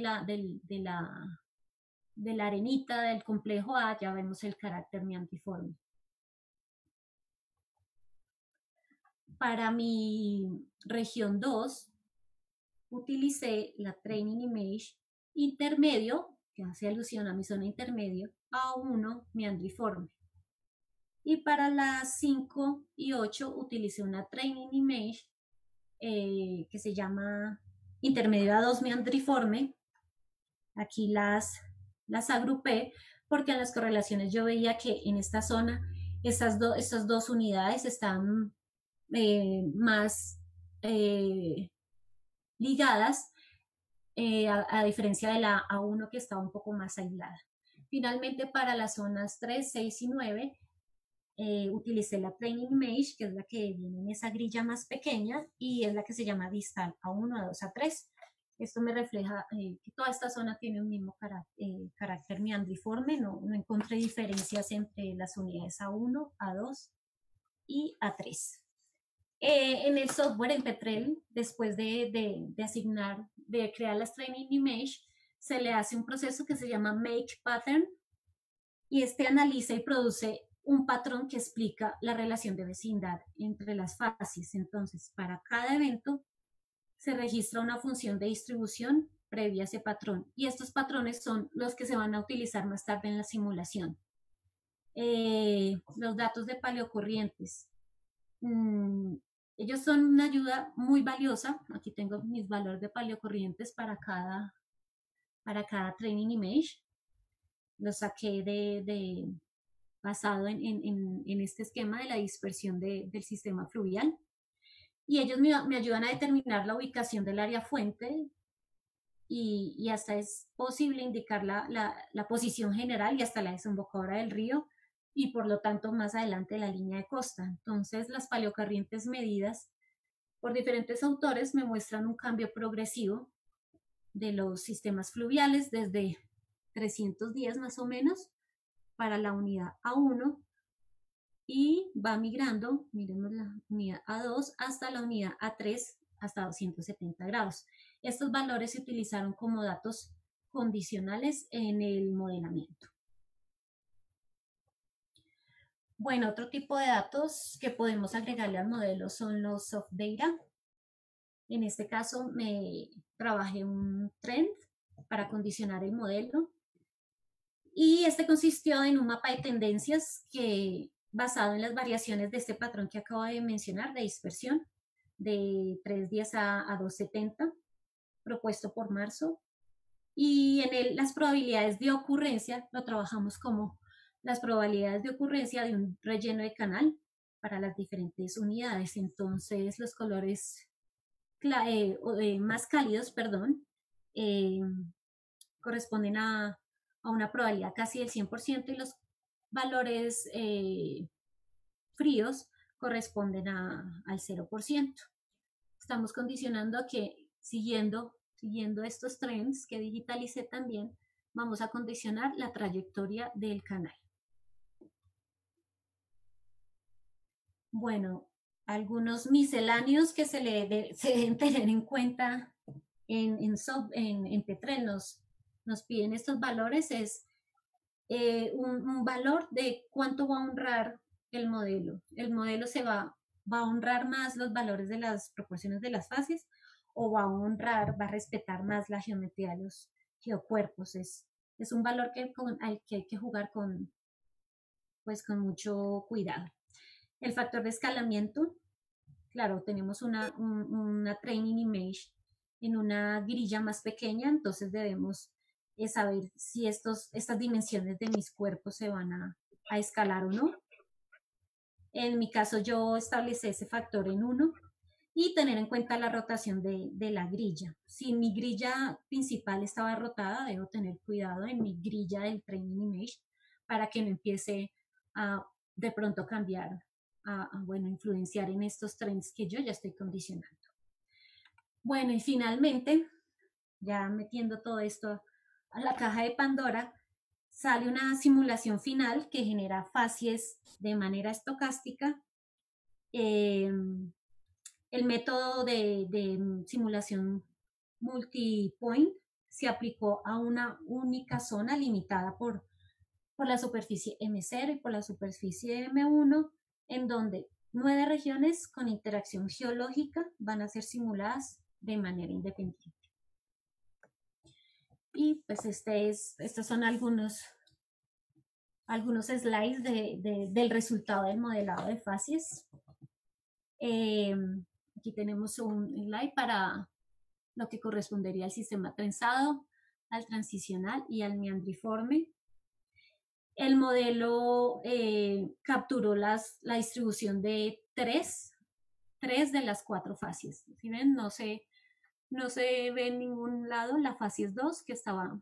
la arenita del complejo A ya vemos el carácter meandriforme. Para mi región 2, utilicé la training image intermedio, que hace alusión a mi zona intermedio, A1 meandriforme. Y para las 5 y 8 utilicé una training image que se llama intermedio A2 meandriforme. Aquí las agrupé porque en las correlaciones yo veía que en esta zona estas dos unidades están más ligadas, a diferencia de la A1 que estaba un poco más aislada. Finalmente, para las zonas 3, 6 y 9, utilicé la training image, que es la que viene en esa grilla más pequeña, y es la que se llama distal A1, A2, A3. Esto me refleja que toda esta zona tiene un mismo carácter meandriforme, no encontré diferencias entre las unidades A1, A2 y A3. En el software, en Petrel, después de asignar, de crear las training image, se le hace un proceso que se llama make pattern, y este analiza y produce un patrón que explica la relación de vecindad entre las fases. Entonces, para cada evento se registra una función de distribución previa a ese patrón, y estos patrones son los que se van a utilizar más tarde en la simulación. Los datos de paleocorrientes. Ellos son una ayuda muy valiosa. Aquí tengo mis valores de paleocorrientes para cada training image. Los saqué basado en este esquema de la dispersión del sistema fluvial. Y ellos me ayudan a determinar la ubicación del área fuente, y hasta es posible indicar la posición general y hasta la desembocadura del río, y por lo tanto más adelante la línea de costa. Entonces, las paleocorrientes medidas por diferentes autores me muestran un cambio progresivo de los sistemas fluviales desde 310 más o menos para la unidad A1, y va migrando, miremos la unidad A2 hasta la unidad A3 hasta 270 grados. Estos valores se utilizaron como datos condicionales en el modelamiento. Bueno, otro tipo de datos que podemos agregarle al modelo son los soft data. En este caso me trabajé un trend para condicionar el modelo, y este consistió en un mapa de tendencias que, basado en las variaciones de este patrón que acabo de mencionar de dispersión, de 310 a 270, propuesto por Marzo. Y en él las probabilidades de ocurrencia lo trabajamos como las probabilidades de ocurrencia de un relleno de canal para las diferentes unidades. Entonces los colores más cálidos, perdón, corresponden a una probabilidad casi del 100%, y los valores fríos corresponden al 0%. Estamos condicionando a que siguiendo estos trends que digitalicé también, vamos a condicionar la trayectoria del canal. Bueno, algunos misceláneos que se deben tener en cuenta en Petrel nos piden estos valores es un valor de cuánto va a honrar el modelo. El modelo va a honrar más los valores de las proporciones de las fases, o va a respetar más la geometría de los geocuerpos. Es un valor que hay que jugar con mucho cuidado. El factor de escalamiento, claro, tenemos una training image en una grilla más pequeña, entonces debemos saber si estas dimensiones de mis cuerpos se van a escalar o no. En mi caso yo establecí ese factor en 1 y tener en cuenta la rotación de la grilla. Si mi grilla principal estaba rotada, debo tener cuidado en mi grilla del training image para que no empiece a de pronto cambiar, bueno, influenciar en estos trends que yo ya estoy condicionando. Bueno, y finalmente, ya metiendo todo esto a la caja de Pandora, sale una simulación final que genera facies de manera estocástica. El método de simulación multipoint se aplicó a una única zona limitada por la superficie M0 y por la superficie M1, en donde 9 regiones con interacción geológica van a ser simuladas de manera independiente. Y pues estos son algunos slides del resultado del modelado de facies. Aquí tenemos un slide para lo que correspondería al sistema trenzado, al transicional y al meandriforme. El modelo capturó la distribución de 3 de las 4 facies. ¿Sí ven? No se ve en ningún lado la facies 2, que estaba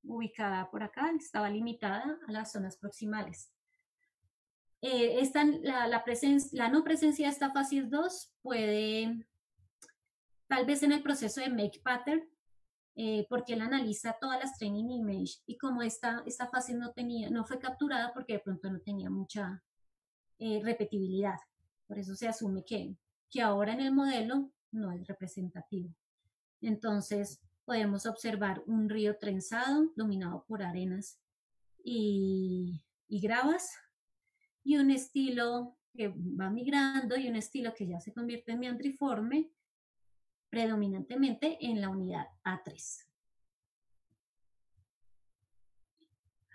ubicada por acá, estaba limitada a las zonas proximales. La no presencia de esta facies 2 puede, tal vez en el proceso de make pattern, porque él analiza todas las training image y como esta fase no fue capturada porque de pronto no tenía mucha repetibilidad. Por eso se asume que ahora en el modelo no es representativo. Entonces podemos observar un río trenzado dominado por arenas y gravas, y un estilo que va migrando y un estilo que ya se convierte en meandriforme, predominantemente en la unidad A3.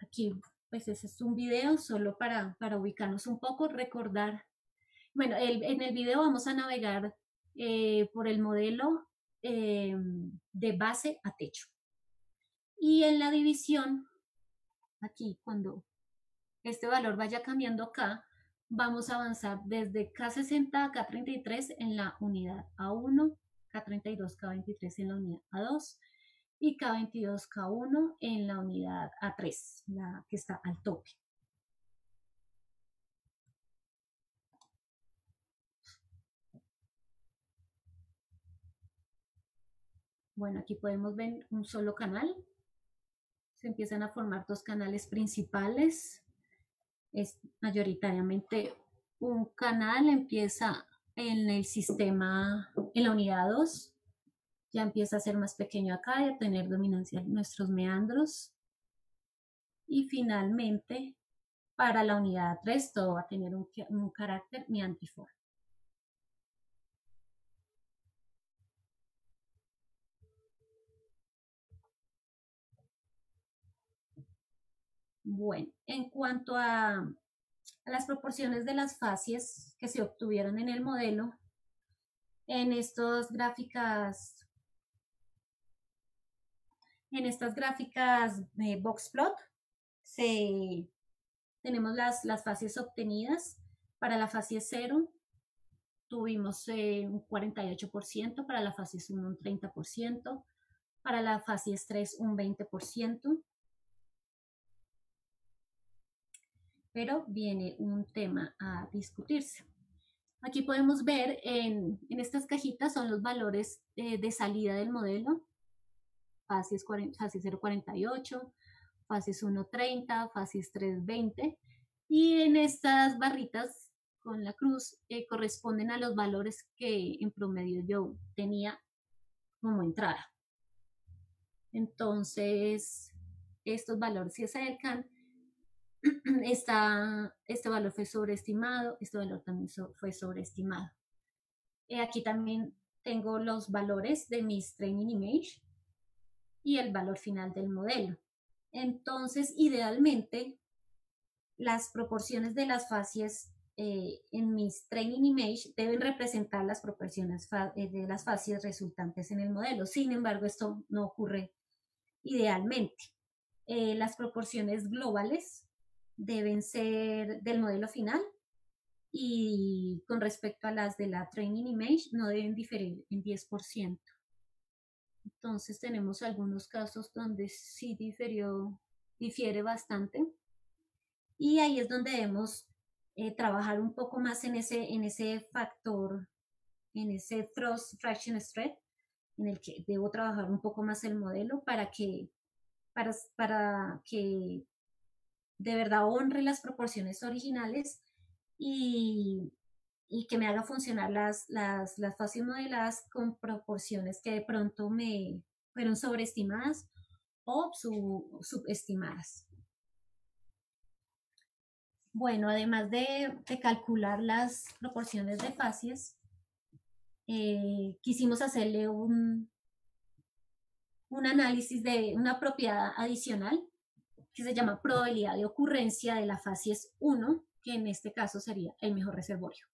Aquí, pues ese es un video solo para ubicarnos un poco, recordar. Bueno, en el video vamos a navegar por el modelo de base a techo. Y en la división, aquí, cuando este valor vaya cambiando acá, vamos a avanzar desde K60 a K33 en la unidad A1, K32, K23 en la unidad A2 y K22, K1 en la unidad A3, la que está al tope. Bueno, aquí podemos ver un solo canal. Se empiezan a formar 2 canales principales. Es mayoritariamente un canal, empieza en el sistema, en la unidad 2, ya empieza a ser más pequeño acá y a tener dominancia en nuestros meandros. Y finalmente, para la unidad 3, todo va a tener un carácter meandriforme. Bueno, en cuanto a las proporciones de las facies que se obtuvieron en el modelo, en estas gráficas boxplot, tenemos las facies obtenidas. Para la fase 0 tuvimos un 48%, para la fase 1 un 30%, para la fase 3 un 20%. Pero viene un tema a discutirse. Aquí podemos ver en estas cajitas son los valores de salida del modelo. Fases 0,48, fases 1,30, fases 3,20. Y en estas barritas con la cruz corresponden a los valores que en promedio yo tenía como entrada. Entonces, estos valores se acercan. Este valor fue sobreestimado, este valor también fue sobreestimado. Aquí también tengo los valores de mis training image y el valor final del modelo. Entonces, idealmente, las proporciones de las facies en mis training image deben representar las proporciones de las facies resultantes en el modelo. Sin embargo, esto no ocurre idealmente. Las proporciones globales deben ser del modelo final y con respecto a las de la training image no deben diferir en 10%. Entonces tenemos algunos casos donde sí difiere bastante y ahí es donde debemos trabajar un poco más en ese factor, en ese thrust fraction spread, en el que debo trabajar un poco más el modelo para que de verdad honre las proporciones originales y, y que me haga funcionar las fases modeladas con proporciones que de pronto me fueron sobreestimadas o subestimadas. Bueno, además de calcular las proporciones de facies, quisimos hacerle un análisis de una propiedad adicional que se llama probabilidad de ocurrencia de la facies 1, que en este caso sería el mejor reservorio.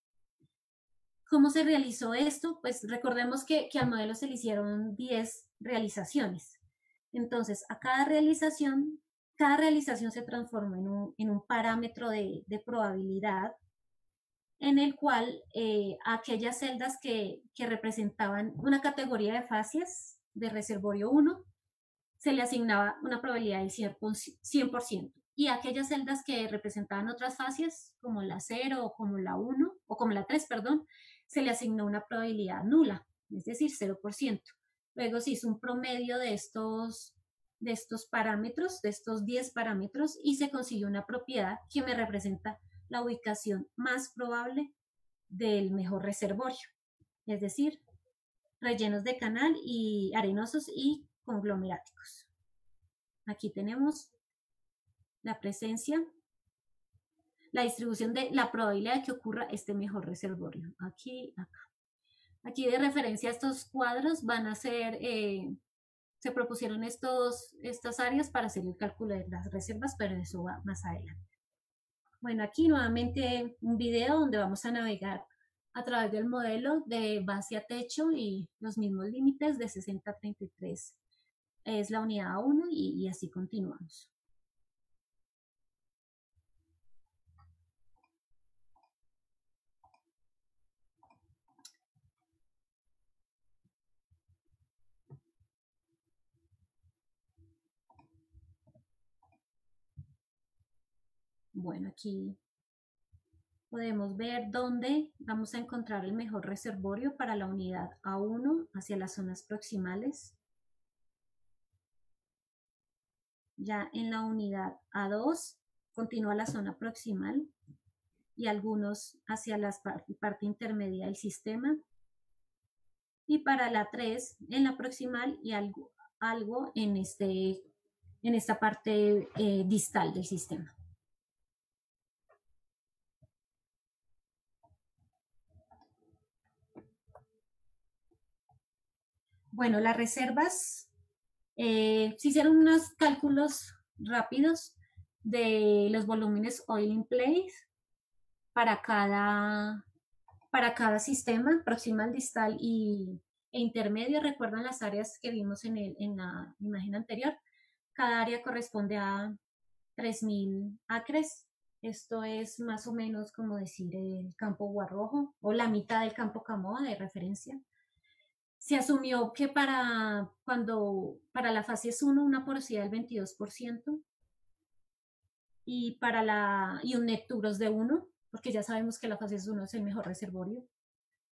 ¿Cómo se realizó esto? Pues recordemos que al modelo se le hicieron 10 realizaciones. Entonces, a cada realización se transforma en un parámetro de probabilidad en el cual aquellas celdas que representaban una categoría de facies de reservorio 1 se le asignaba una probabilidad del 100%. Y aquellas celdas que representaban otras facies, como la 0 o como la 1, o como la 3, perdón, se le asignó una probabilidad nula, es decir, 0%. Luego se hizo un promedio de estos parámetros, de estos 10 parámetros, y se consiguió una propiedad que me representa la ubicación más probable del mejor reservorio, es decir, rellenos de canal y arenosos y conglomeráticos. Aquí tenemos la presencia, la distribución de la probabilidad de que ocurra este mejor reservorio. Aquí, acá. Aquí de referencia a estos cuadros van a ser, se propusieron estas áreas para hacer el cálculo de las reservas, pero eso va más adelante. Bueno, aquí nuevamente un video donde vamos a navegar a través del modelo de base a techo y los mismos límites de 60 a 33 es la unidad A1 y así continuamos. Bueno, aquí podemos ver dónde vamos a encontrar el mejor reservorio para la unidad A1 hacia las zonas proximales. Ya en la unidad A2 continúa la zona proximal y algunos hacia la parte intermedia del sistema. Y para la 3 en la proximal y algo en esta parte distal del sistema. Bueno, las reservas, se hicieron unos cálculos rápidos de los volúmenes oil in place para cada sistema, proximal, distal e intermedio. ¿Recuerdan las áreas que vimos en la imagen anterior? Cada área corresponde a 3.000 acres. Esto es más o menos como decir el campo Guarrojo o la mitad del campo Camoa de referencia. Se asumió que para la fase 1 una porosidad del 22% y un net de 1, porque ya sabemos que la fase 1 es el mejor reservorio.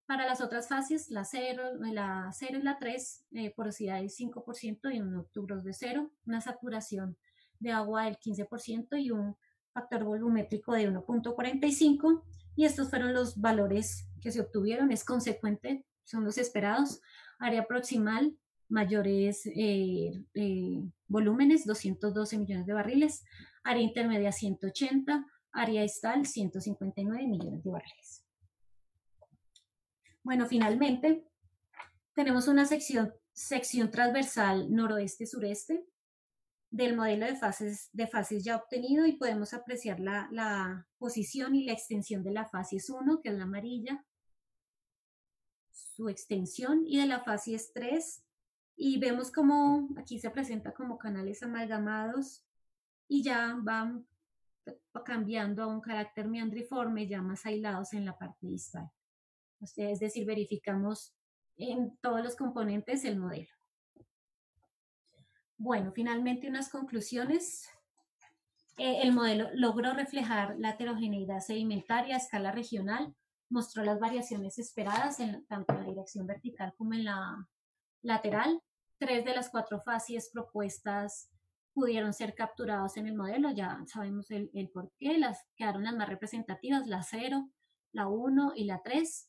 Para las otras fases, la 0 y la 3, porosidad del 5% y un net de 0, una saturación de agua del 15% y un factor volumétrico de 1.45, y estos fueron los valores que se obtuvieron. Es consecuente, son los esperados. Área proximal, mayores volúmenes, 212 millones de barriles. Área intermedia, 180. Área distal, 159 millones de barriles. Bueno, finalmente, tenemos una sección transversal noroeste-sureste del modelo de fases ya obtenido y podemos apreciar la posición y la extensión de la facies 1, que es la amarilla, su extensión, y de la facies 3, y vemos como aquí se presenta como canales amalgamados y ya van cambiando a un carácter meandriforme ya más aislados en la parte distal. Es decir, verificamos en todos los componentes el modelo. Bueno, finalmente unas conclusiones. El modelo logró reflejar la heterogeneidad sedimentaria a escala regional, mostró las variaciones esperadas tanto en la dirección vertical como en la lateral. 3 de las 4 facies propuestas pudieron ser capturados en el modelo, ya sabemos el por qué, quedaron las más representativas, la 0, la 1 y la 3.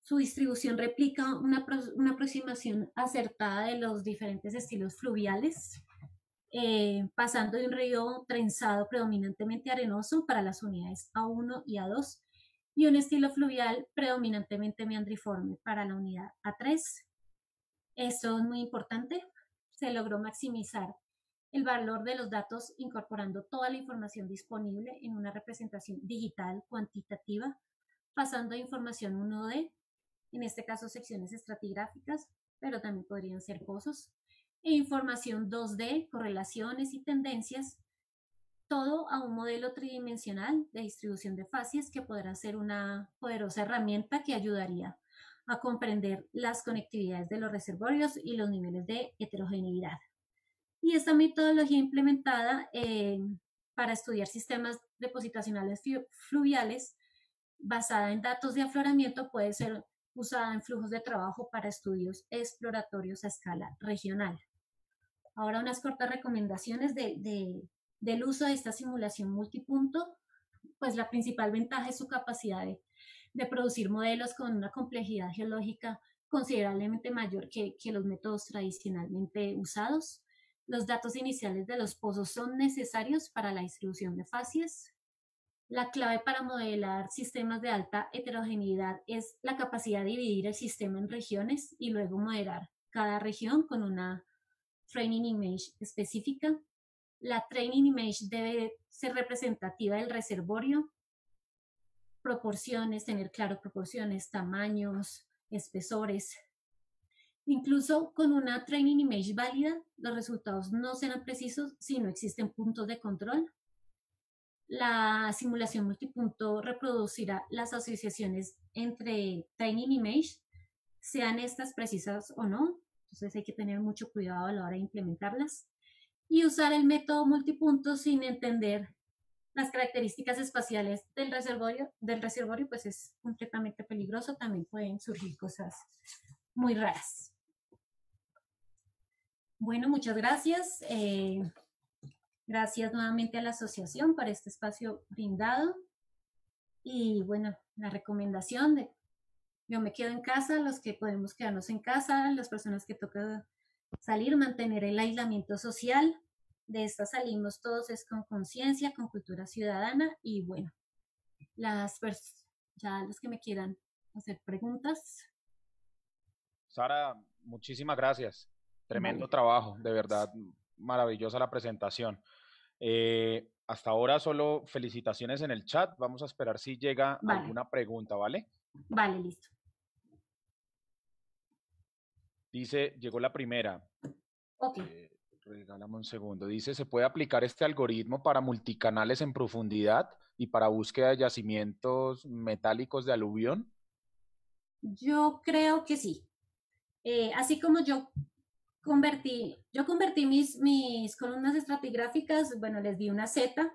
Su distribución replica una aproximación acertada de los diferentes estilos fluviales, pasando de un río trenzado predominantemente arenoso para las unidades A1 y A2 y un estilo fluvial predominantemente meandriforme para la unidad A3. Esto es muy importante. Se logró maximizar el valor de los datos incorporando toda la información disponible en una representación digital cuantitativa, pasando a información 1D, en este caso secciones estratigráficas, pero también podrían ser pozos, e información 2D, correlaciones y tendencias, todo a un modelo tridimensional de distribución de facies que podrá ser una poderosa herramienta que ayudaría a comprender las conectividades de los reservorios y los niveles de heterogeneidad. Y esta metodología implementada para estudiar sistemas depositacionales fluviales basada en datos de afloramiento puede ser usada en flujos de trabajo para estudios exploratorios a escala regional. Ahora unas cortas recomendaciones del uso de esta simulación multipunto. Pues la principal ventaja es su capacidad de producir modelos con una complejidad geológica considerablemente mayor que los métodos tradicionalmente usados. Los datos iniciales de los pozos son necesarios para la distribución de facies. La clave para modelar sistemas de alta heterogeneidad es la capacidad de dividir el sistema en regiones y luego modelar cada región con una training image específica. La training image debe ser representativa del reservorio, proporciones, tener claro proporciones, tamaños, espesores. Incluso con una training image válida, los resultados no serán precisos si no existen puntos de control. La simulación multipunto reproducirá las asociaciones entre training image, sean estas precisas o no. Entonces hay que tener mucho cuidado a la hora de implementarlas. Y usar el método multipunto sin entender las características espaciales del reservorio pues es completamente peligroso. También pueden surgir cosas muy raras. Bueno, muchas gracias. Gracias nuevamente a la asociación por este espacio brindado. Y bueno, la recomendación de yo me quedo en casa, los que podemos quedarnos en casa, las personas que toca salir, mantener el aislamiento social. De esta salimos todos es con conciencia, con cultura ciudadana y bueno, ya los que me quieran hacer preguntas. Sara, muchísimas gracias. Tremendo Vale. trabajo, de verdad, maravillosa la presentación. Hasta ahora solo felicitaciones en el chat. Vamos a esperar si llega alguna pregunta, ¿vale? Vale, listo. Dice, llegó la primera. Ok. Regálame un segundo. Dice, ¿se puede aplicar este algoritmo para multicanales en profundidad y para búsqueda de yacimientos metálicos de aluvión? Yo creo que sí. Así como yo convertí mis columnas estratigráficas, bueno, les di una Z,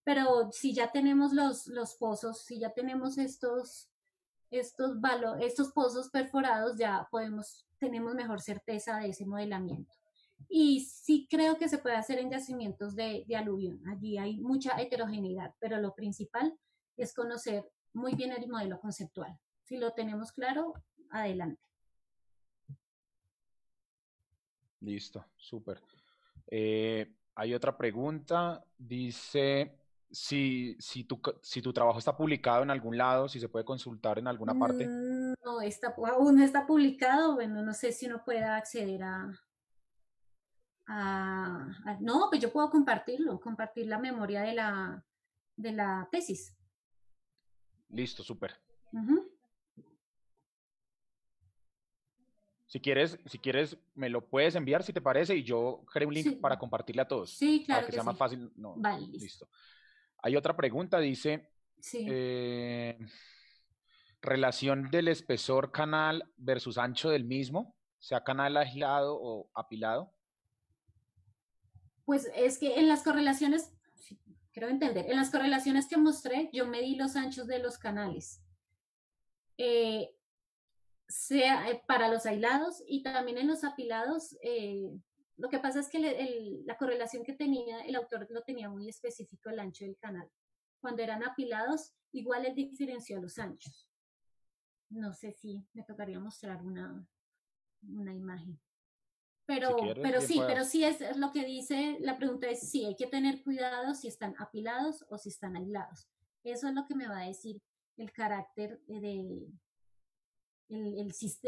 pero si ya tenemos los pozos, si ya tenemos estos pozos perforados, ya tenemos mejor certeza de ese modelamiento. Y sí creo que se puede hacer en yacimientos de aluvión. Allí hay mucha heterogeneidad, pero lo principal es conocer muy bien el modelo conceptual. Si lo tenemos claro, adelante. Listo, súper. Hay otra pregunta. Dice, si tu trabajo está publicado en algún lado, si se puede consultar en alguna parte. No, aún no está publicado. Bueno, no sé si uno pueda acceder No, pues yo puedo compartir la memoria de la tesis. Listo, súper. Ujú. Si quieres, me lo puedes enviar si te parece y yo creo un link Sí, para compartirle a todos, sí, para claro que que sea más sí. fácil. No, Vale, listo. listo. Hay otra pregunta, dice, Sí. eh, relación del espesor canal versus ancho del mismo, sea canal aislado o apilado. Pues es que en las correlaciones, sí, quiero entender, en las correlaciones que mostré, yo medí los anchos de los canales. Eh, sea para los aislados y también en los apilados. Lo que pasa es que la correlación que tenía el autor lo tenía muy específico el ancho del canal. Cuando eran apilados, igual él diferenció los anchos. No sé si me tocaría mostrar una imagen. Si quieres, bien Pero puedas. sí es lo que dice, la pregunta es si hay que tener cuidado si están apilados o si están aislados. Eso es lo que me va a decir el carácter de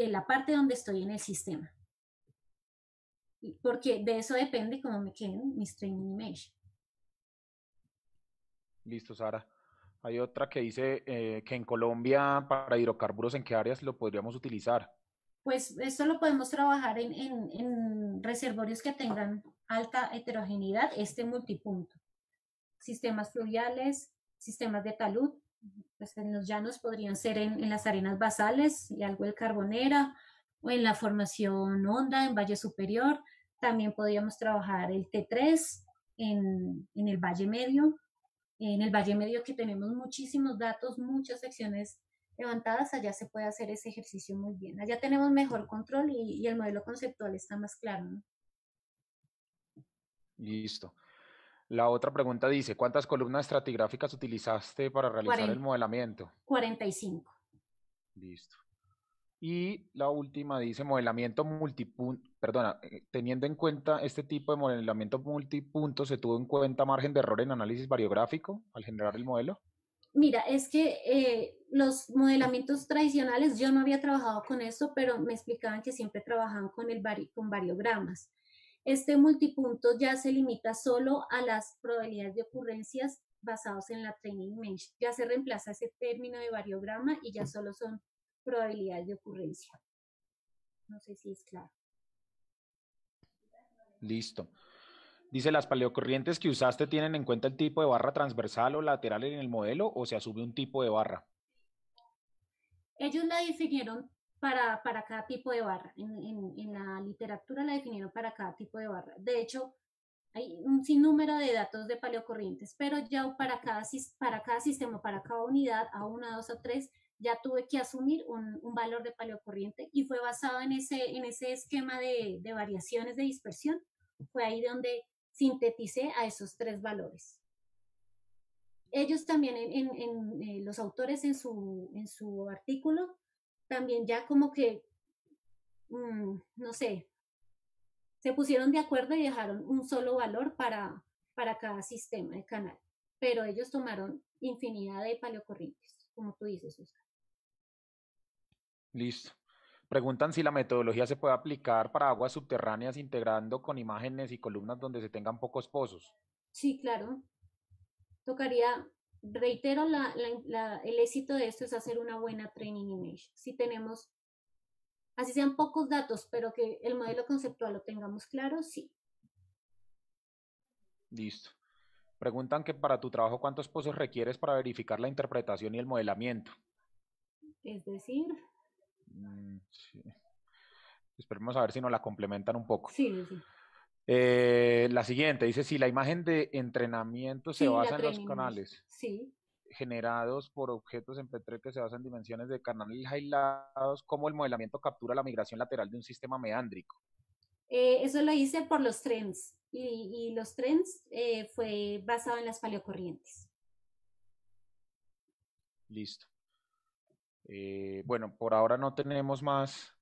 la parte donde estoy en el sistema. Porque de eso depende cómo me queden mis training image. Listo, Sara. Hay otra que dice que en Colombia para hidrocarburos, ¿en qué áreas lo podríamos utilizar? Pues esto lo podemos trabajar en reservorios que tengan alta heterogeneidad, este multipunto. Sistemas fluviales, sistemas de talud, pues en los llanos podrían ser en las arenas basales y algo de carbonera, o en la formación honda, en Valle Superior. También podríamos trabajar el T3 en el Valle Medio. En el Valle Medio que tenemos muchísimos datos, muchas secciones levantadas, allá se puede hacer ese ejercicio muy bien. Allá tenemos mejor control y el modelo conceptual está más claro, ¿no? Listo. La otra pregunta dice, ¿cuántas columnas estratigráficas utilizaste para realizar el 40, modelamiento? 45. Listo. Y la última dice modelamiento multipunto, perdona, teniendo en cuenta este tipo de modelamiento multipunto, ¿se tuvo en cuenta margen de error en análisis variográfico al generar el modelo? Mira, es que los modelamientos tradicionales, yo no había trabajado con eso, pero me explicaban que siempre trabajaban con variogramas. Este multipunto ya se limita solo a las probabilidades de ocurrencias basados en la training image. Ya se reemplaza ese término de variograma y ya solo son probabilidades de ocurrencia. No sé si es claro. Listo. Dice, ¿las paleocorrientes que usaste tienen en cuenta el tipo de barra transversal o lateral en el modelo o se asume un tipo de barra? Ellos la definieron para cada tipo de barra. En la literatura la definieron para cada tipo de barra. De hecho, hay un sinnúmero de datos de paleocorrientes, pero ya para cada sistema, para cada unidad, A1, A2, A3, ya tuve que asumir un valor de paleocorriente y fue basado en ese esquema de variaciones de dispersión. Fue ahí donde sinteticé a esos tres valores. Ellos también, los autores en su artículo, también ya como que, no sé, se pusieron de acuerdo y dejaron un solo valor para cada sistema de canal. Pero ellos tomaron infinidad de paleocorrientes, como tú dices, Oscar. Listo. Preguntan si la metodología se puede aplicar para aguas subterráneas integrando con imágenes y columnas donde se tengan pocos pozos. Sí, claro. Tocaría, reitero, el éxito de esto es hacer una buena training image. Si tenemos, así sean pocos datos, pero que el modelo conceptual lo tengamos claro, sí. Listo. Preguntan que para tu trabajo cuántos pozos requieres para verificar la interpretación y el modelamiento. Es decir, Sí. Esperemos a ver si nos la complementan un poco. sí, sí. La siguiente dice, si la imagen de entrenamiento se Sí, la basa en los training image. canales Sí. generados por objetos en P3 que se basan en dimensiones de canales aislados, ¿cómo el modelamiento captura la migración lateral de un sistema meándrico? Eso lo hice por los trends y los trends fue basado en las paleocorrientes. Listo. Bueno, por ahora no tenemos más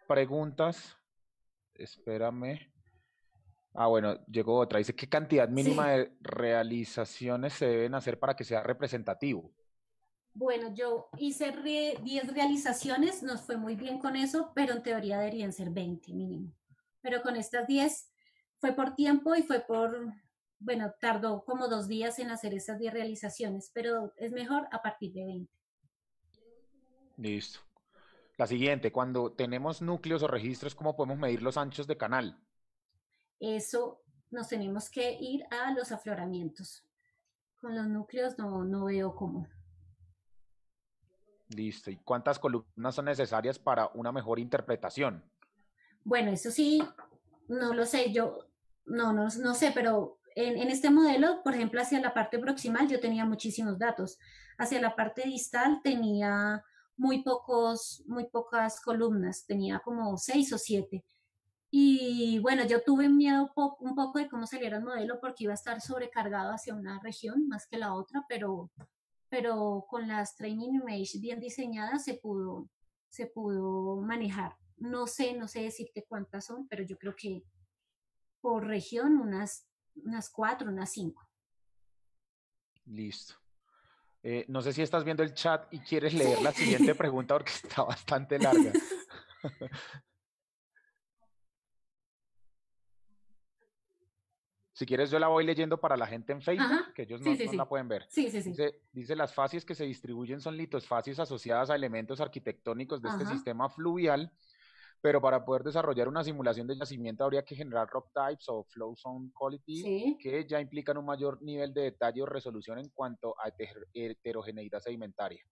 preguntas. Espérame. Ah, bueno, llegó otra. Dice, ¿qué cantidad mínima Sí. de realizaciones se deben hacer para que sea representativo? Bueno, yo hice 10 realizaciones, nos fue muy bien con eso, pero en teoría deberían ser 20 mínimo. Pero con estas 10 fue por tiempo y bueno, tardó como 2 días en hacer esas 10 realizaciones, pero es mejor a partir de 20. Listo. La siguiente, cuando tenemos núcleos o registros, ¿cómo podemos medir los anchos de canal? Eso nos tenemos que ir a los afloramientos. Con los núcleos no veo cómo. Listo. ¿Y cuántas columnas son necesarias para una mejor interpretación? Bueno, eso sí, no lo sé, yo no sé, pero en este modelo, por ejemplo, hacia la parte proximal yo tenía muchísimos datos. Hacia la parte distal tenía muy pocas columnas, tenía como 6 o 7. Y bueno, yo tuve miedo un poco de cómo saliera el modelo porque iba a estar sobrecargado hacia una región más que la otra, pero con las training image bien diseñadas se pudo manejar. No sé decirte cuántas son, pero yo creo que por región unas 4, unas 5. Listo. No sé si estás viendo el chat y quieres Sí. leer la siguiente pregunta porque está bastante larga. Si quieres, yo la voy leyendo para la gente en Facebook, Ajá, que ellos sí, no, sí, no la sí. pueden ver. Sí, sí, sí. Dice, las facies que se distribuyen son litosfacies asociadas a elementos arquitectónicos de este Ajá, sistema fluvial, pero para poder desarrollar una simulación de yacimiento habría que generar rock types o flow zone quality sí. que ya implican un mayor nivel de detalle o resolución en cuanto a heterogeneidad sedimentaria.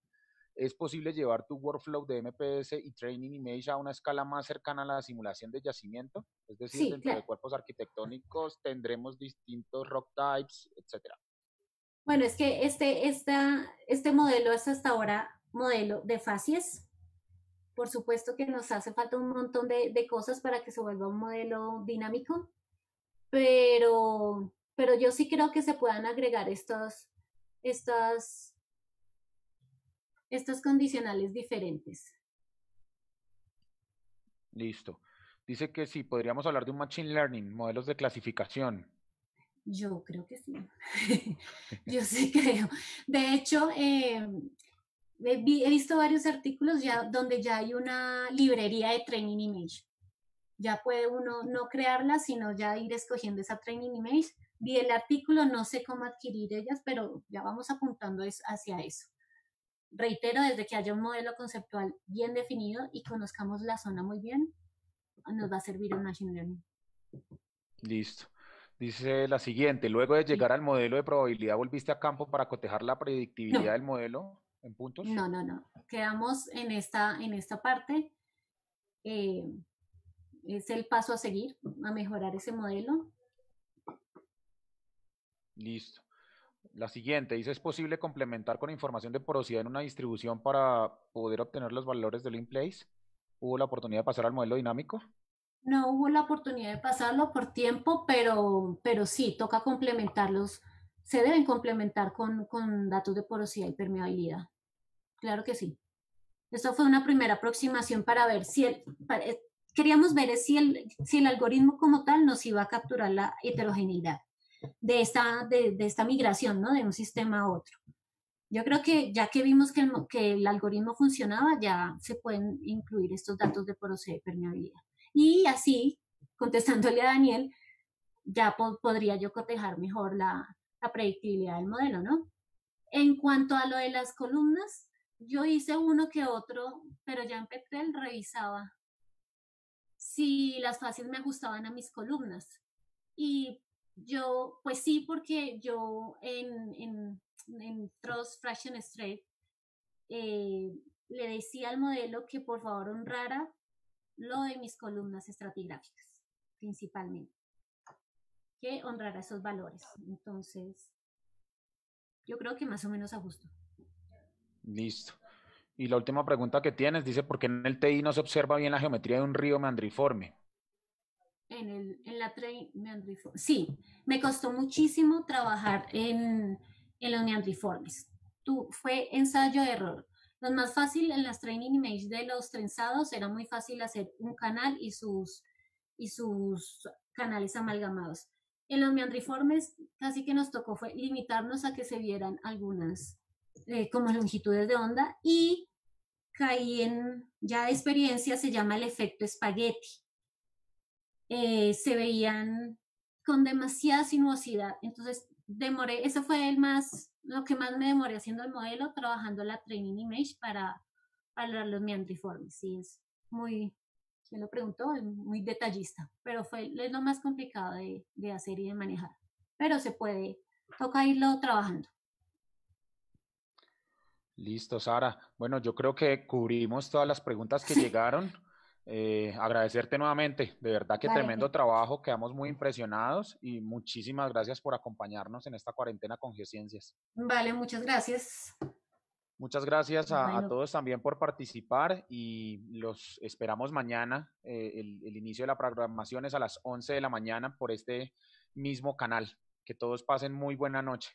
¿Es posible llevar tu workflow de MPS y Training Image a una escala más cercana a la simulación de yacimiento? Es decir, Sí, dentro de claro. cuerpos arquitectónicos tendremos distintos rock types, etcétera. Bueno, es que este modelo es hasta ahora modelo de facies. Por supuesto que nos hace falta un montón de cosas para que se vuelva un modelo dinámico, pero yo sí creo que se puedan agregar estas, estos condicionales diferentes. Listo. Dice que sí, podríamos hablar de un Machine Learning, modelos de clasificación. Yo creo que sí. Yo sí creo. De hecho, he visto varios artículos ya donde ya hay una librería de training image. Ya puede uno no crearla, sino ya ir escogiendo esa training image. Vi el artículo, no sé cómo adquirir ellas, pero ya vamos apuntando hacia eso. Reitero, desde que haya un modelo conceptual bien definido y conozcamos la zona muy bien, nos va a servir el Machine Learning. Listo. Dice la siguiente, luego de Sí. llegar al modelo de probabilidad, ¿volviste a campo para cotejar la predictibilidad No, del modelo en puntos? no. Quedamos en esta parte. Eh, es el paso a seguir, a mejorar ese modelo. Listo. La siguiente dice, ¿es posible complementar con información de porosidad en una distribución para poder obtener los valores del in-place? ¿Hubo la oportunidad de pasar al modelo dinámico? No hubo la oportunidad de pasarlo por tiempo, pero sí, toca complementarlos. Se deben complementar con datos de porosidad y permeabilidad. Claro que sí. Esto fue una primera aproximación para ver queríamos ver si el algoritmo como tal nos iba a capturar la heterogeneidad de esta migración, ¿no? De un sistema a otro. Yo creo que ya que vimos que el algoritmo funcionaba, ya se pueden incluir estos datos de porosidad y permeabilidad. Y así, contestándole a Daniel, ya podría yo cotejar mejor la predictibilidad del modelo, ¿no? En cuanto a lo de las columnas, yo hice uno que otro, pero ya en Petrel revisaba si las fases me ajustaban a mis columnas. Y yo, pues sí, porque yo en Trust Fraction Straight le decía al modelo que por favor honrara lo de mis columnas estratigráficas, principalmente, que honrara esos valores. Entonces, yo creo que más o menos ajusto. Listo. Y la última pregunta que tienes dice, ¿por qué en el TI no se observa bien la geometría de un río meandriforme? En la meandriforme. Sí, me costó muchísimo trabajar en los meandriformes. Fue ensayo-error. Lo más fácil en las training image de los trenzados era muy fácil hacer un canal y sus canales amalgamados. En los meandriformes casi que nos tocó fue limitarnos a que se vieran algunas como longitudes de onda y caí en ya de experiencia, se llama el efecto espagueti. Se veían con demasiada sinuosidad. Entonces, demoré, eso fue lo que más me demoré haciendo el modelo, trabajando la training image para los meandriformes. Sí, es muy, quien lo preguntó, es muy detallista, pero es lo más complicado de hacer y de manejar. Pero se puede, toca irlo trabajando. Listo, Sara. Bueno, yo creo que cubrimos todas las preguntas que llegaron. Agradecerte nuevamente, de verdad que Vale, tremendo trabajo, quedamos muy impresionados y muchísimas gracias por acompañarnos en esta cuarentena con Geociencias. vale, muchas gracias. Muchas gracias a Bueno, todos también por participar y los esperamos mañana. El inicio de la programación es a las 11 de la mañana por este mismo canal. Que todos pasen muy buena noche.